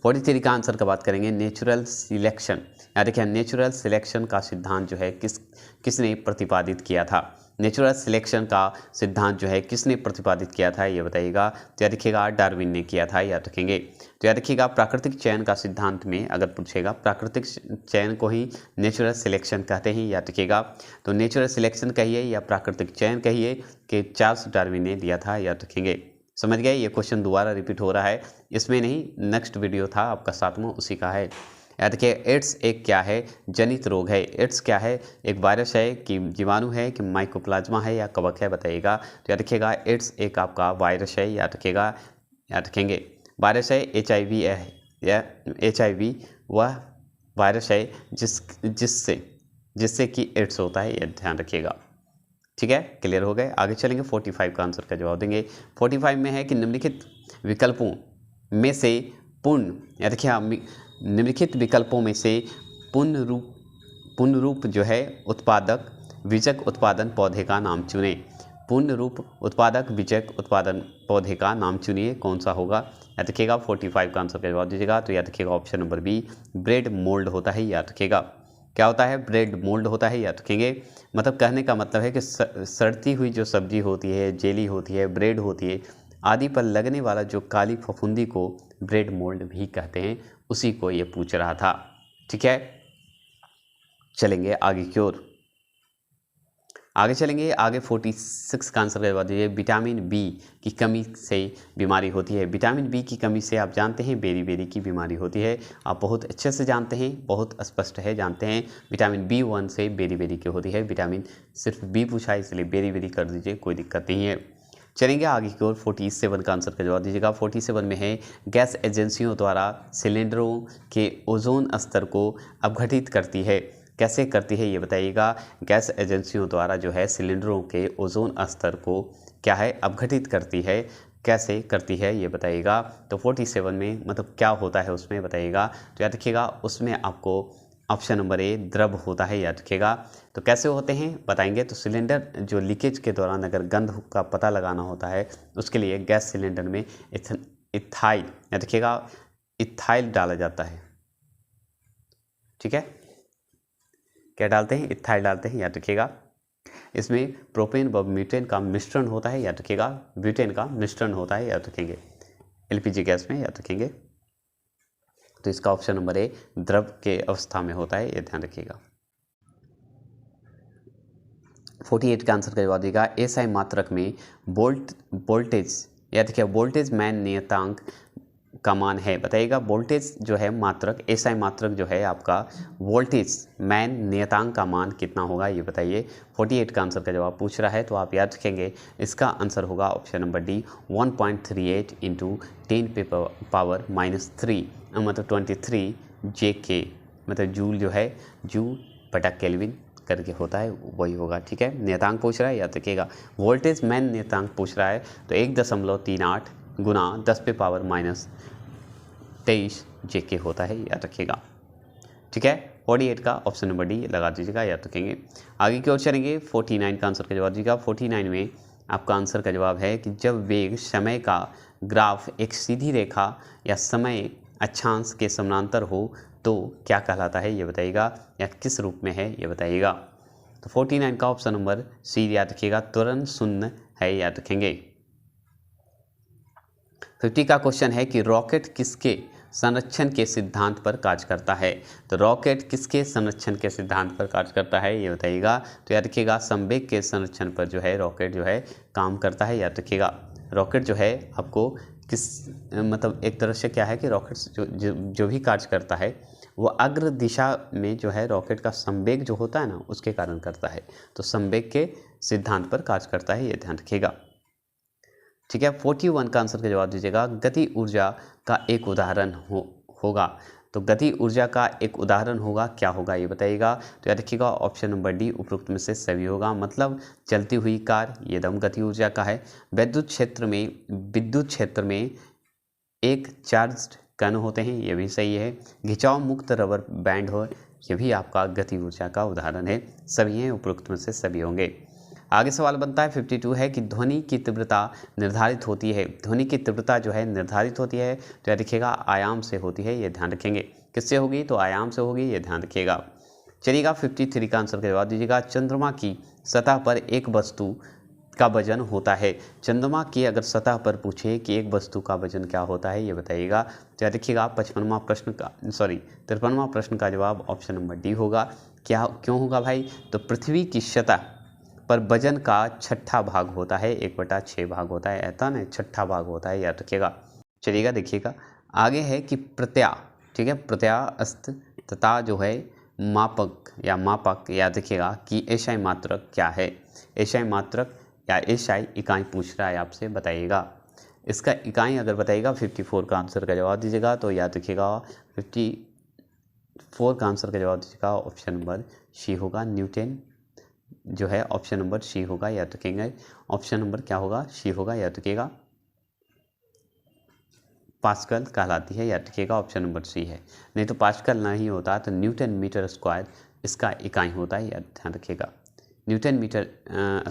A: 43 का आंसर का बात करेंगे। नेचुरल सिलेक्शन, याद रखिए नेचुरल सिलेक्शन का सिद्धांत जो है किसने प्रतिपादित किया था। नेचुरल सिलेक्शन का सिद्धांत जो है किसने प्रतिपादित किया था ये बताइएगा। तो याद रखिएगा डार्विन ने किया था, याद रखेंगे। तो याद रखिएगा प्राकृतिक चयन का सिद्धांत में अगर पूछेगा, प्राकृतिक चयन को ही नेचुरल सिलेक्शन कहते हैं, याद रखिएगा। तो नेचुरल सिलेक्शन कहिए या प्राकृतिक चयन कहिए कि चार्ल्स डार्विन ने दिया था, याद रखेंगे। समझ गए। ये क्वेश्चन दोबारा रिपीट हो रहा है, इसमें नहीं, नेक्स्ट वीडियो था आपका 7वां, उसी का है। याद रखिए एड्स एक क्या है, जनित रोग है। एड्स क्या है, एक वायरस है कि जीवाणु है कि माइकोप्लाज्मा है या कवक है, बताइएगा। तो याद रखिएगा एड्स एक आपका वायरस है, याद रखिएगा, याद रखेंगे। वायरस है, HIV है, या HIV वह वायरस है जिससे कि एड्स होता है, यह ध्यान रखिएगा, ठीक है। क्लियर हो गए। आगे चलेंगे 45 का आंसर का जवाब देंगे। 45 में है कि निम्नलिखित विकल्पों में से पूर्ण, याद रखिए निम्नलिखित विकल्पों में से पूर्ण रूप जो है उत्पादक बीजक उत्पादन पौधे का नाम चुने। पूर्ण रूप उत्पादक बीजक उत्पादन पौधे का नाम चुनिए, कौन सा होगा, याद रखिएगा। 45 का आंसर का जवाब दीजिएगा। तो याद रखिएगा option number B, bread mould होता है, याद रखिएगा। क्या होता है, ब्रेड मोल्ड होता है, याद रखेंगे। मतलब कहने का मतलब है कि सड़ती हुई जो सब्जी होती है, जेली होती है, ब्रेड होती है आदि पर लगने वाला जो काली फफूंदी को ब्रेड मोल्ड भी कहते हैं, उसी को ये पूछ रहा था, ठीक है। चलेंगे आगे की ओर, आगे चलेंगे। आगे 46 का आंसर करवा दीजिए। विटामिन बी की कमी से बीमारी होती है। विटामिन बी की कमी से आप जानते हैं बेरी बेरी की बीमारी होती है, आप बहुत अच्छे से जानते हैं, बहुत स्पष्ट है, जानते हैं। विटामिन B1 से बेरी बेरी की होती है। विटामिन सिर्फ बी पूछा है इसलिए बेरी बेरी कर दीजिए, कोई दिक्कत नहीं है। चलेंगे आगे की ओर। 47 का आंसर का जवाब दीजिएगा। 47 में है गैस एजेंसियों द्वारा सिलेंडरों के ओजोन स्तर को अपघटित करती है। कैसे करती है ये बताइएगा। गैस एजेंसियों द्वारा जो है सिलेंडरों के ओजोन स्तर को क्या है, अपघटित करती है। कैसे करती है ये बताइएगा। तो 47 में मतलब क्या होता है उसमें बताइएगा। तो याद रखिएगा उसमें आपको ऑप्शन नंबर ए द्रव होता है, याद रखिएगा। तो कैसे होते हैं बताएंगे। तो सिलेंडर जो लीकेज के दौरान अगर गंध का पता लगाना होता है, उसके लिए गैस सिलेंडर में इथाइल, याद रखिएगा, इथाइल डाला जाता है, ठीक है। क्या डालते हैं, इथाइल डालते हैं, याद रखिएगा। इसमें प्रोपेन व ब्यूटेन का मिश्रण होता है, याद रखिएगा। ब्यूटेन का मिश्रण होता है, याद रखेंगे। LPG गैस में, याद रखेंगे। तो इसका ऑप्शन नंबर ए द्रव के अवस्था में होता है, ये ध्यान रखिएगा। 48 का आंसर का जवाब देगा। SI मात्रक में वोल्टेज, याद रखिए वोल्टेज मैन नियतांक का मान है, बताइएगा। वोल्टेज जो है मात्रक, SI मात्रक जो है आपका वोल्टेज मैन नियतांक का मान कितना होगा ये बताइए। 48 का आंसर का जवाब पूछ रहा है तो आप याद रखेंगे इसका आंसर होगा ऑप्शन नंबर डी 1.38 × 10⁻³ मतलब 23 JK, मतलब जूल जो है जूल बटा केल्विन करके होता है, वही होगा, ठीक है। नियतांक पूछ रहा है, याद रखिएगा। वोल्टेज मैन नियतांक पूछ रहा है तो 1.38 गुना 10⁻23 JK होता है, याद रखिएगा, ठीक है। 48 का ऑप्शन नंबर डी लगा दीजिएगा, याद रखेंगे। आगे की ओर चलेंगे। 49 का आंसर का जवाब दीजिएगा। 49 में आपका आंसर का जवाब है कि जब वेग समय का ग्राफ एक सीधी रेखा या समय अक्षांश के समानांतर हो तो क्या कहलाता है ये बताइएगा, या किस रूप में है ये बताइएगा। तो 49 का ऑप्शन नंबर सी याद रखिएगा, त्वरण शून्य है, याद रखेंगे। 50 का क्वेश्चन है कि रॉकेट किसके संरक्षण के सिद्धांत पर कार्य करता है। तो रॉकेट किसके संरक्षण के सिद्धांत पर कार्य करता है ये बताइएगा। तो याद रखिएगा संवेग के संरक्षण पर जो है रॉकेट जो है काम करता है, याद रखिएगा। रॉकेट जो है आपको किस मतलब एक तरह से क्या है कि रॉकेट जो भी कार्य करता है वो अग्र दिशा में जो है रॉकेट का संवेग जो होता है ना उसके कारण करता है। तो संवेग के सिद्धांत पर कार्य करता है, ये ध्यान रखिएगा। ठीक है, 41 का आंसर का जवाब दीजिएगा। गति ऊर्जा का एक उदाहरण होगा। तो गति ऊर्जा का एक उदाहरण होगा, क्या होगा ये बताइएगा। तो याद रखिएगा ऑप्शन नंबर डी उपरोक्त में से सभी होगा, मतलब चलती हुई कार, ये दम गति ऊर्जा का है। विद्युत क्षेत्र में एक चार्ज्ड कण होते हैं, ये भी सही है। खिंचाव मुक्त रबर बैंड हो, ये भी आपका गति ऊर्जा का उदाहरण है। सभी हैं, उपरोक्त में से सभी होंगे। आगे सवाल बनता है 52 है कि ध्वनि की तीव्रता निर्धारित होती है। ध्वनि की तीव्रता जो है निर्धारित होती है, तो याद रखिएगा आयाम से होती है, ये ध्यान रखेंगे। किससे होगी, तो आयाम से होगी, ये ध्यान रखिएगा। चलिएगा 53 का आंसर का जवाब दीजिएगा। चंद्रमा की सतह पर एक वस्तु का वजन होता है। चंद्रमा की अगर सतह पर पूछे कि एक वस्तु का वजन क्या होता है ये बताइएगा। तो याद रखिएगा 53वां प्रश्न का जवाब ऑप्शन नंबर डी होगा। क्या क्यों होगा भाई, तो पृथ्वी की सतह पर वजन का छठा भाग होता है, 1/6 भाग होता है, ऐसा ना छठा भाग होता है, याद रखिएगा। चलिएगा देखिएगा आगे है कि ठीक है, प्रत्यास्थ तथा जो है मापक याद रखिएगा कि एसआई मात्रक क्या है। एसआई मात्रक या एसआई इकाई पूछ रहा है आपसे, बताइएगा। इसका इकाई अगर बताइएगा 54 का आंसर का जवाब दीजिएगा। तो याद रखिएगा 54 का आंसर का जवाब दीजिएगा ऑप्शन नंबर सी होगा, न्यूटन जो है ऑप्शन नंबर सी होगा, याद रखेंगे। ऑप्शन नंबर क्या होगा, सी होगा, याद रखिएगा। पास्कल कहलाती है, याद रखिएगा ऑप्शन नंबर सी है। नहीं तो पास्कल नहीं होता तो न्यूटन मीटर स्क्वायर इसका इकाई होता है, याद ध्यान रखिएगा। न्यूटन मीटर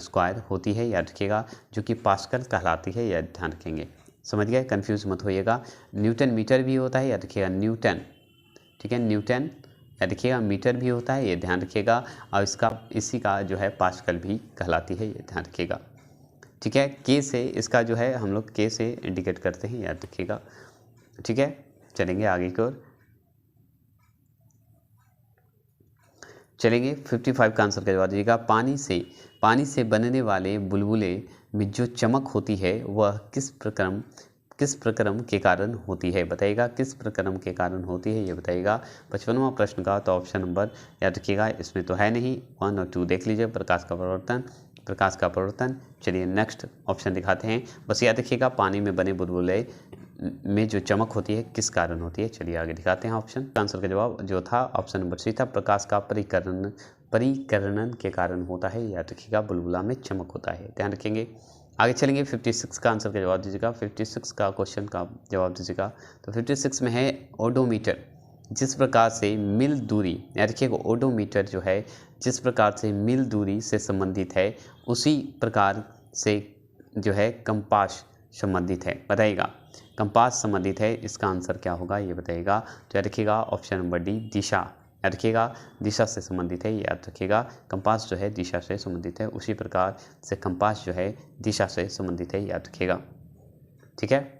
A: स्क्वायर होती है, याद रखिएगा, जो कि पास्कल कहलाती है, याद ध्यान रखेंगे। समझ गए, कंफ्यूज मत होइएगा। न्यूटन मीटर भी होता है, याद रखिएगा, न्यूटन, ठीक है, न्यूटन याद रखिएगा, मीटर भी होता है, ये ध्यान रखिएगा। और इसी का जो है पास्कल भी कहलाती है, ये ध्यान रखिएगा। ठीक है, के से इसका जो है हम लोग के से इंडिकेट करते हैं, याद रखिएगा। ठीक है, चलेंगे आगे की ओर। चलेंगे 55 का आंसर का जवाब दीजिएगा। पानी से बनने वाले बुलबुले में जो चमक होती है वह किस प्रक्रम के कारण होती है, बताइएगा। किस प्रक्रम के कारण होती है ये बताइएगा। 55वां प्रश्न का तो ऑप्शन नंबर याद रखिएगा, इसमें तो है नहीं, 1 और 2 देख लीजिए। प्रकाश का परिवर्तन। चलिए नेक्स्ट ऑप्शन दिखाते हैं, बस याद रखिएगा पानी में बने बुलबुले में जो चमक होती है किस कारण होती है। चलिए आगे दिखाते हैं ऑप्शन। आंसर का जवाब जो था ऑप्शन नंबर सी था, प्रकाश का परिकरणन के कारण होता है, याद रखिएगा, बुलबुला में चमक होता है, ध्यान रखेंगे। आगे चलेंगे 56 का आंसर का जवाब दीजिएगा। 56 का क्वेश्चन का जवाब दीजिएगा। तो 56 में है ओडोमीटर जिस प्रकार से मील दूरी, याद रखिएगा, ओडोमीटर जो है जिस प्रकार से मील दूरी से संबंधित है उसी प्रकार से जो है कंपास संबंधित है, बताइएगा। कंपास संबंधित है, इसका आंसर क्या होगा ये बताइएगा। तो याद रखिएगा ऑप्शन नंबर डी, दिशा, याद रखिएगा, दिशा से संबंधित है, याद रखिएगा। कंपास जो है दिशा से संबंधित है, उसी प्रकार से कंपास जो है दिशा से संबंधित है, याद रखिएगा। ठीक है,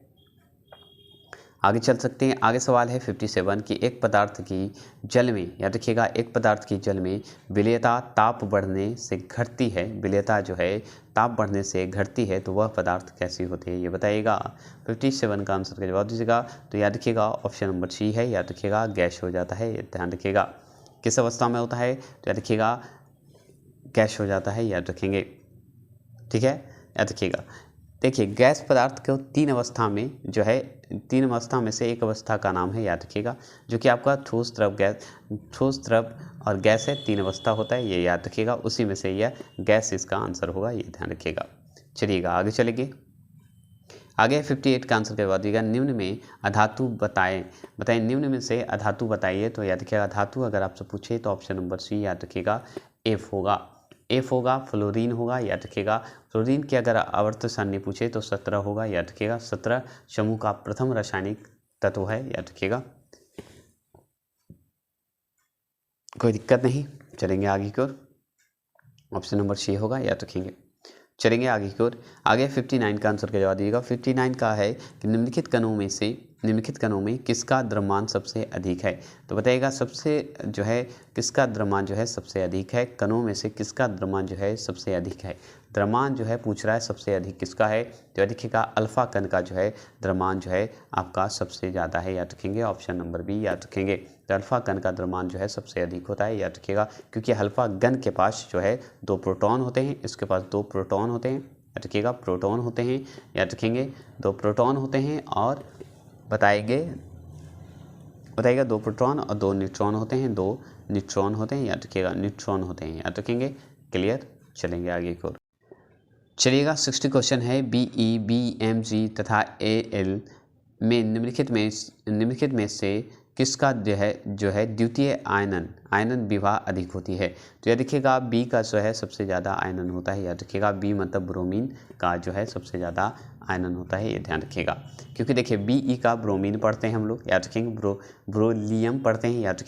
A: आगे चल सकते हैं। आगे सवाल है 57 कि एक पदार्थ की जल में, याद रखिएगा, एक पदार्थ की जल में विलेयता ताप बढ़ने से घटती है, विलेयता जो है ताप बढ़ने से घटती है, तो वह पदार्थ कैसी होती है ये बताइएगा। 57 का आंसर का जवाब दीजिएगा। तो याद रखिएगा ऑप्शन नंबर सी है, याद रखिएगा, गैस हो जाता है, ध्यान रखिएगा। किस अवस्था में होता है, तो याद रखिएगा गैस हो जाता है, याद रखेंगे। ठीक है, याद रखिएगा। देखिए गैस पदार्थ को 3 अवस्था में जो है, 3 अवस्था में से एक अवस्था का नाम है, याद रखिएगा, जो कि आपका ठोस द्रव और गैस है, 3 अवस्था होता है, ये याद रखिएगा। उसी में से यह गैस इसका आंसर होगा, ये ध्यान रखिएगा। चलिएगा आगे चलेंगे। आगे 58 का आंसर करवा दीजिएगा, निम्न में अधातु बताएं निम्न में से अधातु बताइए। तो याद रखिएगा धातु अगर आपसे पूछे तो ऑप्शन नंबर सी याद रखिएगा एफ होगा, फ्लोरीन होगा। याद रखिएगा फ्लोरीन की अगर आवर्त सारणी पूछे तो 17 होगा। याद रखिएगा 17 समूह का प्रथम रासायनिक तत्व है। याद रखिएगा, कोई दिक्कत नहीं। चलेंगे आगे की ओर, ऑप्शन नंबर सी होगा, याद रखेंगे। चलेंगे आगे की ओर। आगे 59 का आंसर क्या जवाब दीजिएगा। 59 का है कि निम्नलिखित कणों में किसका द्रव्यमान सबसे अधिक है। तो बताइएगा सबसे जो है किसका द्रव्यमान जो है सबसे अधिक है, कणों में से किसका द्रव्यमान जो है सबसे अधिक है। द्रव्यमान जो है पूछ रहा है सबसे अधिक किसका है। तो देखिएगा अल्फा कण का जो है द्रव्यमान जो है आपका सबसे ज़्यादा है। याद रखेंगे ऑप्शन नंबर बी याद रखेंगे। तो अल्फा कण का द्रव्यमान जो है सबसे अधिक होता है। याद रखिएगा क्योंकि अल्फा कण के पास जो है 2 प्रोटॉन होते हैं, इसके पास 2 प्रोटॉन होते हैं। याद रखिएगा प्रोटॉन होते हैं, याद रखेंगे 2 प्रोटॉन होते हैं और बताइएगा 2 प्रोटॉन और 2 न्यूट्रॉन होते हैं, 2 न्यूट्रॉन होते हैं। याद रखिएगा न्यूट्रॉन होते हैं, याद रखेंगे। क्लियर, चलेंगे आगे की ओर। चलिएगा 60 क्वेश्चन है, BE, BMG तथा AL में निम्नलिखित में से किसका जो है द्वितीय आयनन विवाह अधिक होती है। तो याद रखिएगा बी का जो है सबसे ज़्यादा आयनन होता है। याद रखिएगा बी मतलब ब्रोमीन का जो है सबसे ज़्यादा आयनन होता है, ये ध्यान रखिएगा। क्योंकि देखिए BE का ब्रोमीन पढ़ते हैं हम लोग, याद रखेंगे ब्रोलियम पढ़ते हैं। याद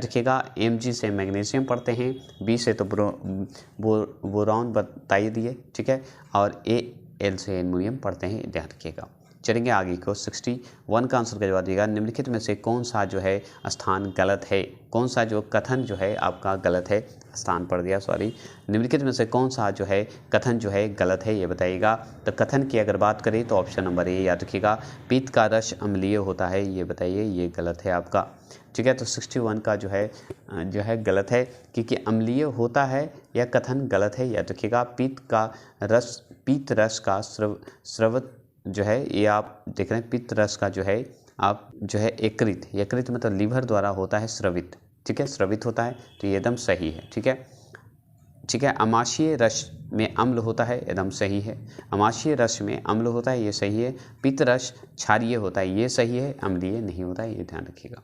A: रखिएगा Mg से मैग्नीशियम पढ़ते हैं, बी से तो बोरॉन बताइए दिए, ठीक है। और AL से एल्युमिनियम पढ़ते हैं, ध्यान रखिएगा। चलेंगे आगे को 61 का आंसर का जवाब दिएगा। निम्नलिखित में से कौन सा जो है स्थान गलत है, कौन सा जो कथन जो है आपका गलत है, स्थान पढ़ दिया सॉरी। निम्नलिखित में से कौन सा जो है कथन जो है गलत है, ये बताइएगा। तो कथन की अगर बात करें तो ऑप्शन नंबर ए याद रखिएगा, पीत का रस अम्लीय होता है, ये बताइए, ये गलत है आपका, ठीक है। तो 61 का जो है गलत है, क्योंकि अम्लीय होता है यह कथन गलत है। याद रखिएगा पीत रस का स्रवत जो है ये आप देख रहे हैं, पित्त रस का जो है आप जो है यकृत मतलब लीवर द्वारा होता है स्रवित, ठीक है, स्रवित होता है, तो ये एकदम सही है, ठीक है। अमाशय रस में अम्ल होता है, एकदम सही है। अमाशय रस में अम्ल होता है, ये सही है। पित्त रस क्षारीय होता है, ये सही है। अम्लीय नहीं होता है, ये ध्यान रखिएगा।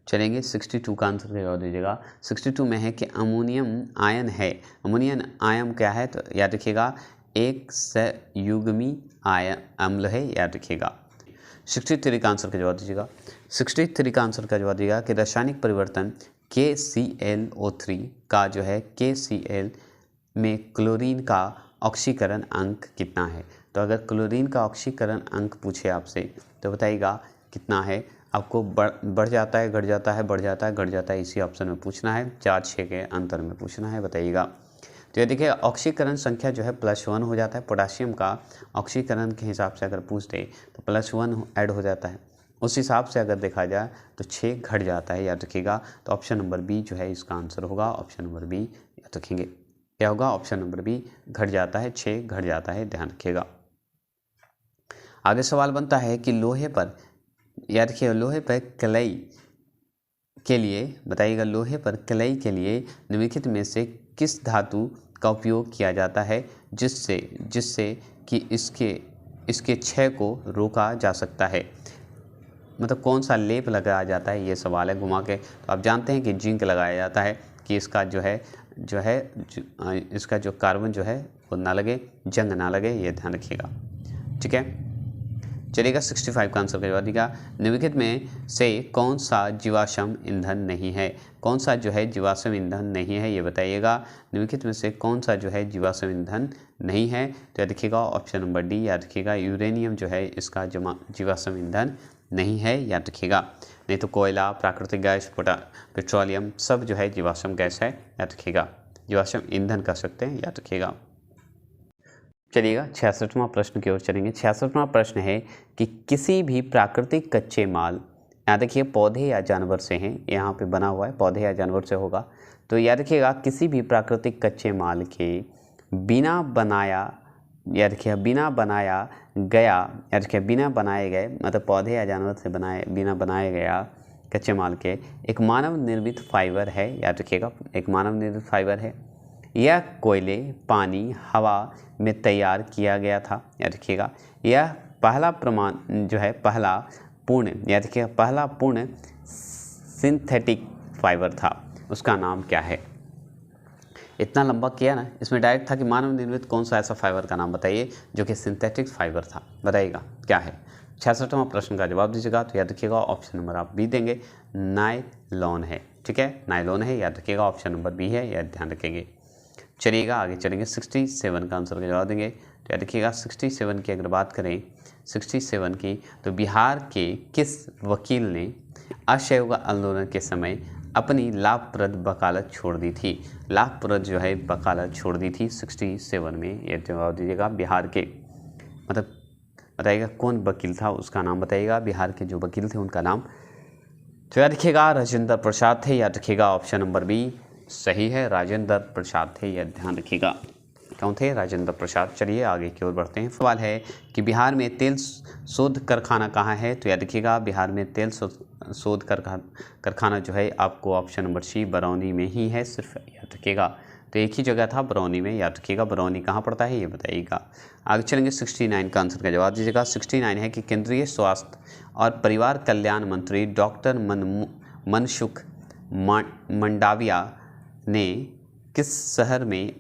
A: चलेंगे 62 का आंसर जवाब दीजिएगा। 62 में है कि अमोनियम आयन है। अमोनियम आयन क्या है, तो याद रखिएगा एक संयुग्मी अम्ल है, याद रखिएगा। 63 का आंसर का जवाब दीजिएगा। 63 का आंसर का जवाब दीजिएगा कि रासायनिक परिवर्तन KClO3 का जो है KCl में क्लोरीन का ऑक्सीकरण अंक कितना है। तो अगर क्लोरीन का ऑक्सीकरण अंक पूछे आपसे तो बताइएगा कितना है। आपको बढ़ जाता है, घट जाता है, बढ़ जाता है, घट जाता है, इसी ऑप्शन में पूछना है। 4-6 के अंतर में पूछना है, बताइएगा। तो ये देखिए ऑक्सीकरण संख्या जो है +1 हो जाता है। पोटासियम का ऑक्सीकरण के हिसाब से अगर पूछ दे तो +1 ऐड हो जाता है। उस हिसाब से अगर देखा जाए तो 6 घट जाता है, याद रखिएगा। तो ऑप्शन नंबर बी जो है इसका आंसर होगा, ऑप्शन नंबर बी याद रखेंगे। क्या होगा, ऑप्शन नंबर बी घट जाता है, 6 घट जाता है, ध्यान रखिएगा। आगे सवाल बनता है कि लोहे पर, याद रखिए लोहे पर कलई के लिए बताइएगा, लोहे पर कलई के लिए निम्नलिखित में से किस धातु का उपयोग किया जाता है जिससे कि इसके क्षय को रोका जा सकता है। मतलब कौन सा लेप लगाया जाता है, ये सवाल है घुमा के। तो आप जानते हैं कि जिंक लगाया जाता है कि इसका इसका जो कार्बन जो है वो ना लगे, जंग ना लगे, ये ध्यान रखिएगा, ठीक है। चलिएगा 65 का आंसर का जवाब दीजिएगा। निम्नलिखित में से कौन सा जीवाश्म ईंधन नहीं है, कौन सा जो है जीवाश्म ईंधन नहीं है, ये बताइएगा। निम्नलिखित में से कौन सा जो है जीवाश्म ईंधन नहीं है, तो याद रखिएगा ऑप्शन नंबर डी याद रखिएगा। यूरेनियम जो है इसका जीवाश्म ईंधन नहीं है, याद रखिएगा। नहीं तो कोयला, प्राकृतिक गैस, पेट्रोलियम सब जो है जीवाश्म गैस है, याद रखिएगा। जीवाश्म ईंधन कर सकते हैं, याद रखिएगा। चलिएगा 66वां प्रश्न की ओर चलेंगे। 66वां प्रश्न है कि किसी भी प्राकृतिक कच्चे माल, याद रखिए पौधे या जानवर से हैं, यहाँ पे बना हुआ है पौधे या जानवर से होगा। तो याद रखिएगा किसी भी प्राकृतिक कच्चे माल के बिना बनाए गए मतलब पौधे या जानवर से बिना बनाए गया कच्चे माल के एक मानव निर्मित फाइबर है, याद रखिएगा एक मानव निर्मित फाइबर है। यह कोयले, पानी, हवा में तैयार किया गया था। याद रखिएगा, यह पहला प्रमाण जो है पहला पूर्ण, याद रखिएगा, पहला पूर्ण सिंथेटिक फाइबर था, उसका नाम क्या है। इतना लंबा किया ना, इसमें डायरेक्ट था कि मानव निर्मित कौन सा ऐसा फाइबर का नाम बताइए जो कि सिंथेटिक फाइबर था, बताइएगा क्या है। 66वां प्रश्न का जवाब दीजिएगा। तो याद रखिएगा ऑप्शन नंबर आप बी देंगे, नायलॉन है। ठीक है, नायलॉन है, याद रखिएगा ऑप्शन नंबर बी है, यह ध्यान रखेंगे। चलिएगा आगे चलेंगे, 67 का आंसर का जवाब देंगे। तो याद रखिएगा 67 की अगर बात करें, 67 की, तो बिहार के किस वकील ने असहयोग आंदोलन के समय अपनी लाभप्रद वकालत छोड़ दी थी। लाभप्रद जो है वकालत छोड़ दी थी 67 में, यह जवाब दीजिएगा। बिहार के मतलब बताइएगा कौन वकील था, उसका नाम बताइएगा। बिहार के जो वकील थे उनका नाम, तो याद रखिएगा राजेंद्र प्रसाद थे। याद रखिएगा ऑप्शन नंबर बी सही है, राजेंद्र प्रसाद थे, यह ध्यान रखिएगा। कौन थे? राजेंद्र प्रसाद। चलिए आगे की ओर बढ़ते हैं। सवाल है कि बिहार में तेल शोध कारखाना कहाँ है। तो याद रखिएगा बिहार में तेल शोध कारखाना जो है आपको ऑप्शन नंबर सी बरौनी में ही है सिर्फ, याद रखिएगा। तो एक ही जगह था बरौनी में, याद रखिएगा। बरौनी कहाँ पड़ता है ये बताइएगा। आगे चलेंगे, 69 का आंसर का जवाब दीजिएगा। 69 है कि केंद्रीय स्वास्थ्य और परिवार कल्याण मंत्री डॉक्टर मनसुख मंडाविया ने किस शहर में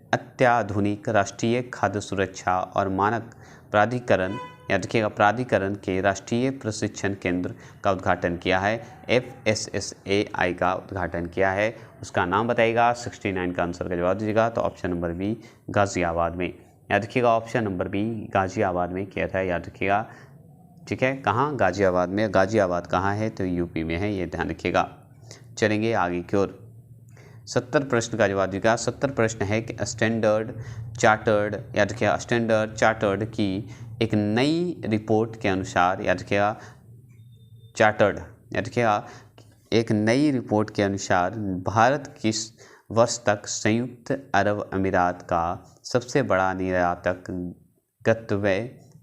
A: अत्याधुनिक राष्ट्रीय खाद्य सुरक्षा और मानक प्राधिकरण, याद रखिएगा, प्राधिकरण के राष्ट्रीय प्रशिक्षण केंद्र का उद्घाटन किया है। FSSAI का उद्घाटन किया है, उसका नाम बताइएगा। 69 का आंसर का जवाब दीजिएगा। तो ऑप्शन नंबर बी गाज़ियाबाद में, याद रखिएगा ऑप्शन नंबर बी गाज़ियाबाद में किया था, याद रखिएगा। ठीक है, कहाँ? गाज़ियाबाद में। गाज़ियाबाद कहाँ है? तो यूपी में है, ये ध्यान रखिएगा। चलेंगे आगे की ओर। 70 प्रश्न का जवाब दीजिएगा। 70 प्रश्न है कि स्टैंडर्ड चार्टर्ड, याद रखिएगा, स्टैंडर्ड चार्टर्ड की एक नई रिपोर्ट के अनुसार, याद रखिएगा, चार्टर्ड, याद रखिएगा, एक नई रिपोर्ट के अनुसार भारत किस वर्ष तक संयुक्त अरब अमीरात का सबसे बड़ा निर्यातक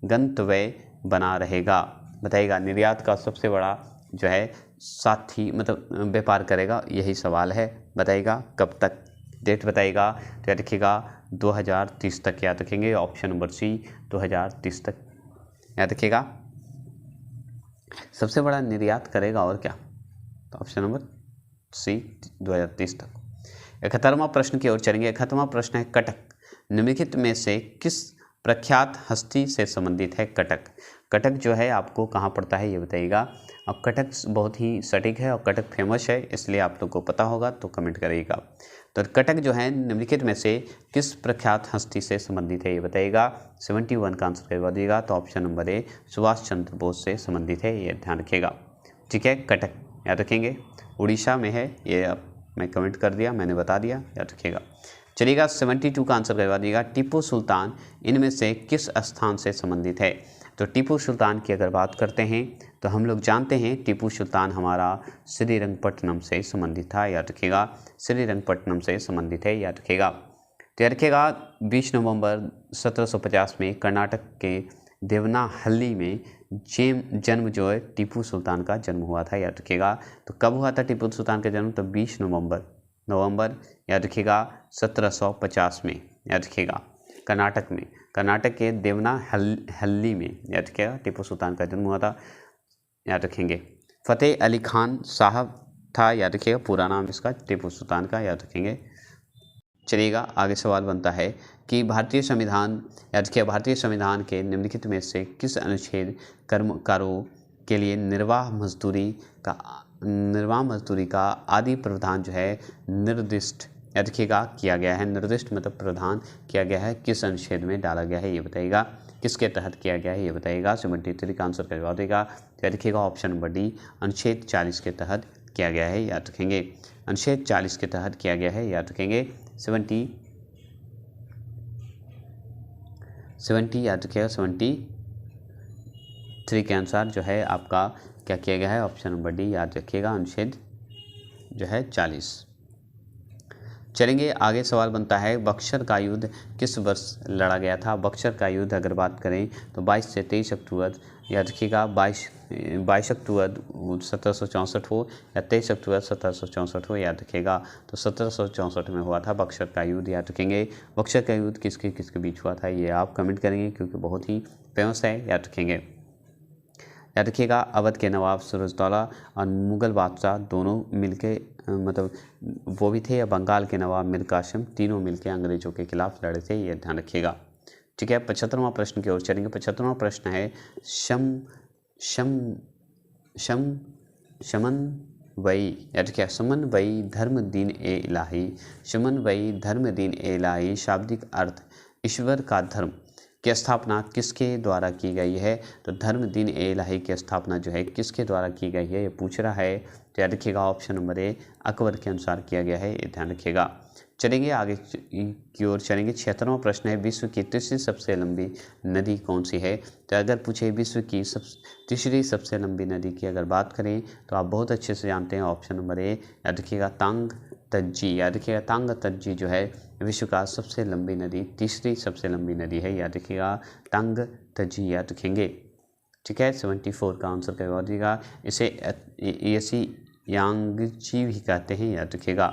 A: गंतव्य बना रहेगा, बताइएगा। निर्यात का सबसे बड़ा जो है साथी मतलब व्यापार करेगा, यही सवाल है, बताइएगा कब तक, डेट बताइएगा। तो याद रखिएगा 2030 तक, याद रखेंगे ऑप्शन नंबर सी 2030 तक, याद रखिएगा। सबसे बड़ा निर्यात करेगा और क्या, तो ऑप्शन नंबर सी 2030 तक। 71वां प्रश्न की ओर चलेंगे। 71वां प्रश्न है कटक निम्नलिखित में से किस प्रख्यात हस्ती से संबंधित है। कटक, कटक जो है आपको कहाँ पड़ता है ये बताइएगा। अब कटक बहुत ही सटीक है और कटक फेमस है, इसलिए आप लोग को पता होगा तो कमेंट करिएगा। तो कटक जो है निम्नलिखित में से किस प्रख्यात हस्ती से संबंधित है ये बताइएगा। 71 का आंसर करवा दिएगा। तो option number A Subhash Chandra Bose से संबंधित है, ये ध्यान रखिएगा। ठीक है, कटक याद रखेंगे, उड़ीसा में है, ये मैं कमेंट कर दिया, मैंने बता दिया, याद रखिएगा। चलिएगा 72 का आंसर करवा दिएगा। टीपू सुल्तान इनमें से किस स्थान से संबंधित है। तो टीपू सुल्तान की अगर बात करते हैं तो हम लोग जानते हैं टीपू सुल्तान हमारा श्रीरंगपट्टनम से संबंधित था, याद रखिएगा। श्रीरंगपट्टनम से संबंधित है, याद रखिएगा। तो याद रखिएगा 20 नवंबर 1750 में कर्नाटक के देवनाहल्ली में जन्म जो है टीपू सुल्तान का जन्म हुआ था, याद रखिएगा। तो कब हुआ था टीपू सुल्तान का जन्म, तो 20 नवंबर याद रखिएगा 1750 में, याद रखिएगा। कर्नाटक में, कर्नाटक के देवनाहल्ली में, याद रखिएगा, टीपू सुल्तान का जन्म हुआ था, याद रखेंगे। फतेह अली खान साहब था, याद रखिएगा, पूरा नाम इसका टीपू सुल्तान का, याद रखेंगे। चलिएगा आगे सवाल बनता है कि भारतीय संविधान, याद रखिए, भारतीय संविधान के निम्नलिखित में से किस अनुच्छेद कर्मकारों के लिए निर्वाह मजदूरी का आदि प्रावधान जो है निर्दिष्ट, याद रखिएगा, किया गया है। निर्दिष्ट मतलब प्रावधान किया गया है, किस अनुच्छेद में डाला गया है ये बताइएगा, किसके तहत किया गया है ये बताइएगा। 73 का आंसर का जवाब देगा। याद रखिएगा ऑप्शन नंबर डी अनुच्छेद 40 के तहत किया गया है, याद रखेंगे। अनुच्छेद 40 के तहत किया गया है, याद रखेंगे। 70 याद रखिएगा। 73 के अनुसार जो है आपका क्या किया गया है, ऑप्शन नंबर डी याद रखिएगा, अनुच्छेद जो है 40। चलेंगे आगे। सवाल बनता है बक्सर का युद्ध किस वर्ष लड़ा गया था। बक्सर का युद्ध अगर बात करें तो 22 से 23 अक्टूबर, याद रखिएगा 22 अक्टूबर 1764 हो या 23 अक्टूबर 1764 हो, याद रखिएगा। तो 1764 में हुआ था बक्सर का युद्ध, याद रखेंगे। बक्सर का युद्ध किसके किसके बीच हुआ था ये आप कमेंट करेंगे क्योंकि बहुत ही फेमस है, याद रखेंगे। याद रखिएगा अवध के नवाब सूरजदौला और मुग़ल बादशाह दोनों मिलके मतलब वो भी थे, या बंगाल के नवाब मीर कासिम, तीनों मिलके अंग्रेज़ों के खिलाफ लड़े थे, ये ध्यान रखिएगा। ठीक है, 75वां प्रश्न की ओर चलेंगे। 75वां प्रश्न है समन्वयी, याद रखिए समन्वयी धर्म दीन ए इलाही, समन्वयी धर्म दीन ए इलाही शाब्दिक अर्थ ईश्वर का धर्म की स्थापना किसके द्वारा की गई है। तो धर्म दीन ए इलाही की स्थापना जो है किसके द्वारा की गई है ये पूछ रहा है। तो याद रखिएगा ऑप्शन नंबर ए अकबर के अनुसार किया गया है, ये ध्यान रखिएगा। चलेंगे आगे की ओर चलेंगे। 76वां प्रश्न है विश्व की तीसरी सबसे लंबी नदी कौन सी है। तो अगर पूछे विश्व की तीसरी सबसे लंबी नदी की अगर बात करें तो आप बहुत अच्छे से जानते हैं ऑप्शन नंबर ए, याद रखिएगा तांग तज्जी, याद रखिएगा तांग तज्जी जो है विश्व का सबसे लंबी नदी, तीसरी सबसे लंबी नदी है, याद रखिएगा तांग तज्जी, याद रखेंगे। ठीक है, 74 का आंसर करवा दीजिएगा। इसे एसी यांगजी भी कहते हैं, याद रखिएगा।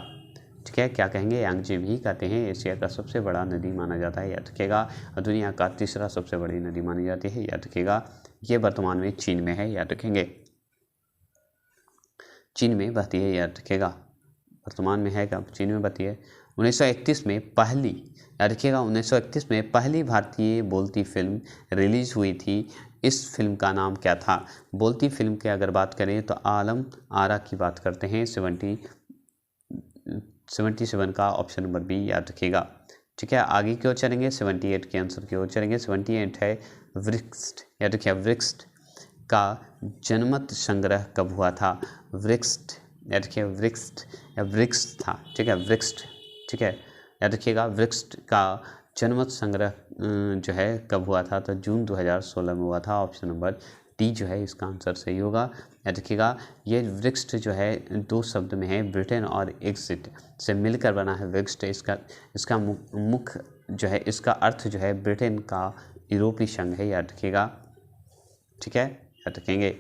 A: ठीक है, क्या कहेंगे, यांगजी भी कहते हैं। एशिया का सबसे बड़ा नदी माना जाता है, याद रखिएगा। और दुनिया का तीसरा सबसे बड़ी नदी मानी जाती है, याद रखिएगा। ये वर्तमान में चीन में है, याद रखेंगे। चीन में बहती है, याद रखिएगा। वर्तमान में है कब, चीन में बहती है। 1931 में पहली, याद रखिएगा 1931 में पहली भारतीय बोलती फिल्म रिलीज हुई थी। इस फिल्म का नाम क्या था। बोलती फिल्म की अगर बात करें तो आलम आरा की बात करते हैं। 77 का ऑप्शन नंबर बी, याद रखिएगा। ठीक है, आगे की ओर चलेंगे। 78 के आंसर की ओर चलेंगे। 78 है वृक्ष, याद रखिए वृक्ष का जनमत संग्रह कब हुआ था। वृक्ष, याद रखिए वृक्ष या वृक्ष था, ठीक है वृक्ष, ठीक है, याद रखिएगा। वृक्ष का जनमत संग्रह जो है कब हुआ था। तो जून 2016 में हुआ था। ऑप्शन नंबर डी जो है इसका आंसर सही होगा, याद रखिएगा। ये वृक्ष जो है दो शब्द में है, ब्रिटेन और एक्सिट से मिलकर बना है वृक्ष। इसका मुख्य जो है इसका अर्थ जो है ब्रिटेन का यूरोपीय संघ है, याद रखिएगा। ठीक है, याद रखेंगे।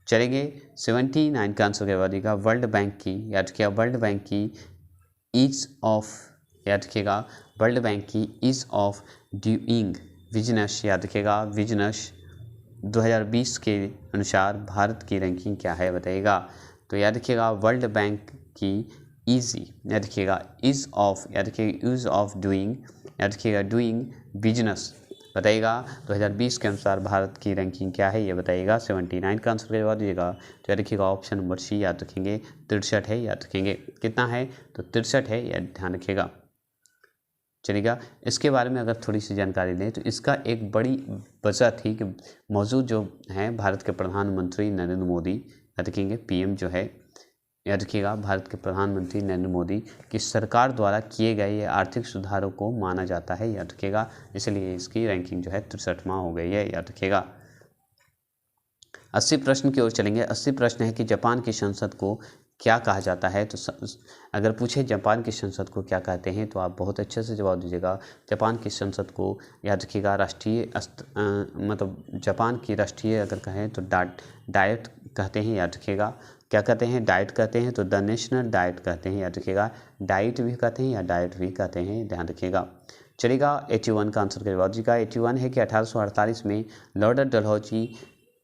A: चलेंगे 79 का आंसर करवा देगा। वर्ल्ड बैंक की, याद रखिएगा वर्ल्ड बैंक की ईज ऑफ, याद रखिएगा वर्ल्ड बैंक की ईज ऑफ डूइंग बिजनेस, याद रखिएगा बिजनेस 2020 के अनुसार भारत की रैंकिंग क्या है बताइएगा। तो याद रखिएगा वर्ल्ड बैंक की ईजी, याद रखिएगा ईज ऑफ, याद रखिएगा यूज ऑफ डूइंग, याद रखिएगा डूइंग बिजनेस बताइएगा 2020 के अनुसार भारत की रैंकिंग क्या है ये बताइएगा। 79 का आंसर करवा दीजिएगा। तो याद रखिएगा ऑप्शन नंबर सी, याद रखेंगे 63 है, याद रखेंगे। कितना है तो 63 है, याद ध्यान रखिएगा। चलिएगा, इसके बारे में अगर थोड़ी सी जानकारी लें तो इसका एक बड़ी वजह थी कि मौजूद जो हैं भारत के प्रधानमंत्री नरेंद्र मोदी, याद रखेंगे पीएम जो है, याद रखिएगा भारत के प्रधानमंत्री नरेंद्र मोदी की सरकार द्वारा किए गए ये आर्थिक सुधारों को माना जाता है, याद रखिएगा। इसलिए इसकी रैंकिंग जो है 63वां हो गई है, याद रखिएगा। 80 प्रश्न की ओर चलेंगे। 80 प्रश्न है कि जापान की संसद को क्या कहा जाता है। तो अगर पूछे जापान की संसद को क्या कहते हैं तो आप बहुत अच्छे से जवाब दीजिएगा। जापान की संसद को याद रखिएगा राष्ट्रीय मतलब जापान की राष्ट्रीय अगर कहें तो डाइट कहते हैं, याद रखिएगा। क्या कहते हैं, डाइट कहते हैं। तो द नेशनल डाइट कहते हैं, याद रखिएगा। डाइट भी कहते हैं या डाइट भी कहते हैं, ध्यान रखिएगा। चलिएगा 81 का आंसर करवा दीजिएगा। 81 है कि 1848 में लॉर्ड डलहौजी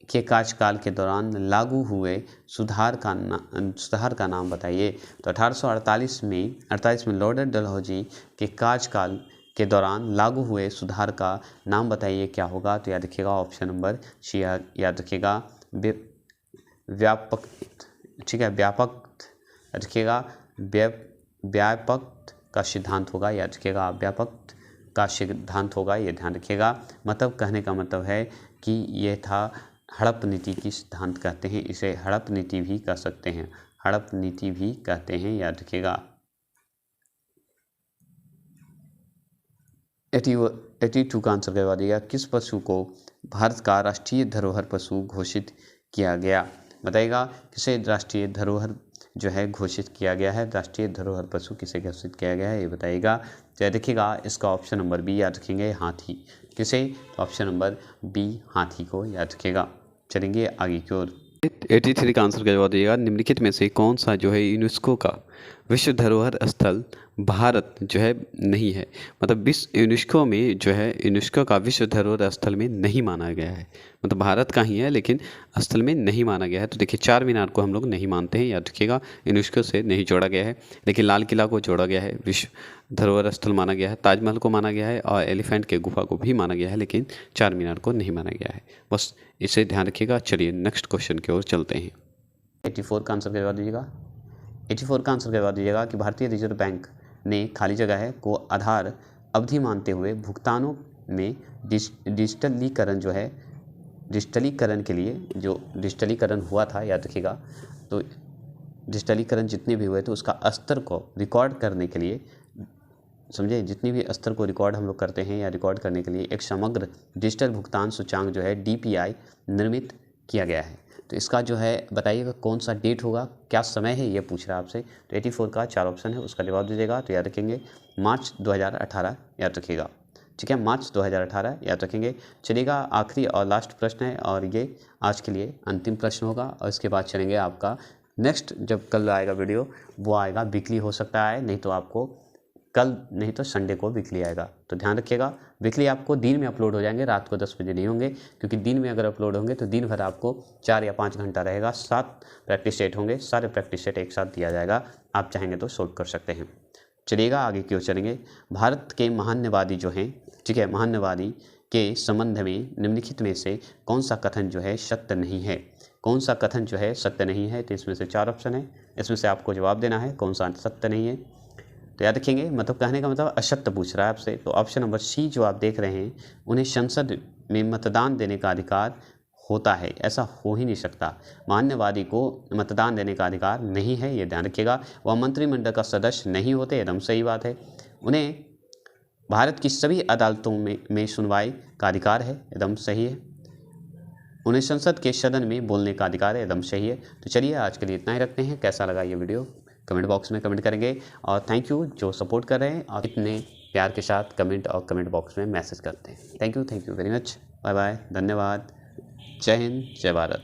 A: के कार्यकाल के दौरान लागू हुए सुधार का नाम बताइए। तो 1848 में लॉर्ड डलहौजी के कार्यकाल के दौरान लागू हुए सुधार का नाम बताइए, क्या होगा। तो याद रखिएगा ऑप्शन नंबर सी, याद रखिएगा व्यापक, ठीक है व्यापक रखिएगा। व्यापक का सिद्धांत होगा, याद रखिएगा व्यापक का सिद्धांत होगा, ये ध्यान रखिएगा। मतलब कहने का मतलब है कि ये था हड़प नीति की सिद्धांत कहते हैं, इसे हड़प नीति भी कह सकते हैं, हड़प नीति भी कहते हैं, याद रखिएगा। 82 का आंसर करवा दिया। किस पशु को भारत का राष्ट्रीय धरोहर पशु घोषित किया गया बताइएगा। किसे राष्ट्रीय धरोहर जो है घोषित किया गया है? राष्ट्रीय धरोहर पशु किसे घोषित किया गया है ये बताइएगा। तो देखिएगा इसका ऑप्शन नंबर बी याद रखेंगे, हाथी। किसे? तो ऑप्शन नंबर बी हाथी को याद रखेगा। चलेंगे आगे की ओर। 83 का आंसर का जवाब दीजिएगा। निम्नलिखित में से कौन सा जो है यूनेस्को का विश्व धरोहर स्थल भारत जो है नहीं है? मतलब विश्व यूनेस्को में जो है यूनेस्को का विश्व धरोहर स्थल में नहीं माना गया है, मतलब भारत का ही है लेकिन स्थल में नहीं माना गया है। तो देखिए चार मीनार को हम लोग नहीं मानते हैं, याद रखिएगा, यूनेस्को से नहीं जोड़ा गया है। लेकिन लाल किला को जोड़ा गया है, विश्व धरोहर स्थल माना गया है। ताजमहल को माना गया है और एलिफेंट के गुफा को भी माना गया है, लेकिन चार मीनार को नहीं माना गया है। बस इसे ध्यान रखिएगा। चलिए नेक्स्ट क्वेश्चन की ओर चलते हैं। 84 का आंसर का जवाब दीजिएगा। 84 का आंसर का जवाब दीजिएगा कि भारतीय रिजर्व बैंक ने खाली जगह है को आधार अवधि मानते हुए भुगतानों में डिजिटलीकरण जो है, डिजिटलीकरण के लिए जो डिजिटलीकरण हुआ था, याद रखिएगा, तो डिजिटलीकरण जितने भी हुए थे उसका स्तर को रिकॉर्ड करने के लिए, समझे, जितनी भी स्तर को रिकॉर्ड हम लोग करते हैं या रिकॉर्ड करने के लिए एक समग्र डिजिटल भुगतान सूचांक जो है DPI निर्मित किया गया है। तो इसका जो है बताइएगा कौन सा डेट होगा, क्या समय है, ये पूछ रहा है आपसे। तो 84 का 4 ऑप्शन है, उसका जवाब दीजिएगा। तो याद रखेंगे मार्च 2018 याद रखिएगा, ठीक है, मार्च 2018 याद रखेंगे। चलिएगा आखिरी और लास्ट प्रश्न है और ये आज के लिए अंतिम प्रश्न होगा और इसके बाद चलेंगे आपका नेक्स्ट, जब कल आएगा वीडियो वो आएगा वीकली, हो सकता है नहीं तो आपको कल नहीं तो संडे को वीकली आएगा। तो ध्यान रखिएगा वीकली आपको दिन में अपलोड हो जाएंगे, रात को 10 बजे नहीं होंगे, क्योंकि दिन में अगर अपलोड होंगे तो दिन भर आपको 4 या 5 घंटा रहेगा। 7 प्रैक्टिस सेट होंगे, सारे प्रैक्टिस सेट एक साथ दिया जाएगा, आप चाहेंगे तो सोल्व कर सकते हैं। चलिएगा आगे की ओर चलेंगे। भारत के महान्यवादी जो हैं, ठीक है, महान्यवादी के संबंध में निम्नलिखित में से कौन सा कथन जो है सत्य नहीं है? कौन सा कथन जो है सत्य नहीं है? तो इसमें से 4 ऑप्शन है, इसमें से आपको जवाब देना है कौन सा सत्य नहीं है। तो याद रखेंगे, मतलब कहने का मतलब असत्य पूछ रहा है आपसे। तो ऑप्शन नंबर सी जो आप देख रहे हैं, उन्हें संसद में मतदान देने का अधिकार होता है, ऐसा हो ही नहीं सकता। मान्यवादी को मतदान देने का अधिकार नहीं है, ये ध्यान रखिएगा। वह मंत्रिमंडल का सदस्य नहीं होते, एकदम सही बात है। उन्हें भारत की सभी अदालतों में सुनवाई का अधिकार है, एकदम सही है। उन्हें संसद के सदन में बोलने का अधिकार है, एकदम सही है। तो चलिए आज के लिए इतना ही रखते हैं। कैसा लगा ये वीडियो कमेंट बॉक्स में कमेंट करेंगे, और थैंक यू जो सपोर्ट कर रहे हैं और इतने प्यार के साथ कमेंट और कमेंट बॉक्स में मैसेज करते हैं। Thank you very much, bye bye, धन्यवाद, जय हिंद, जय भारत।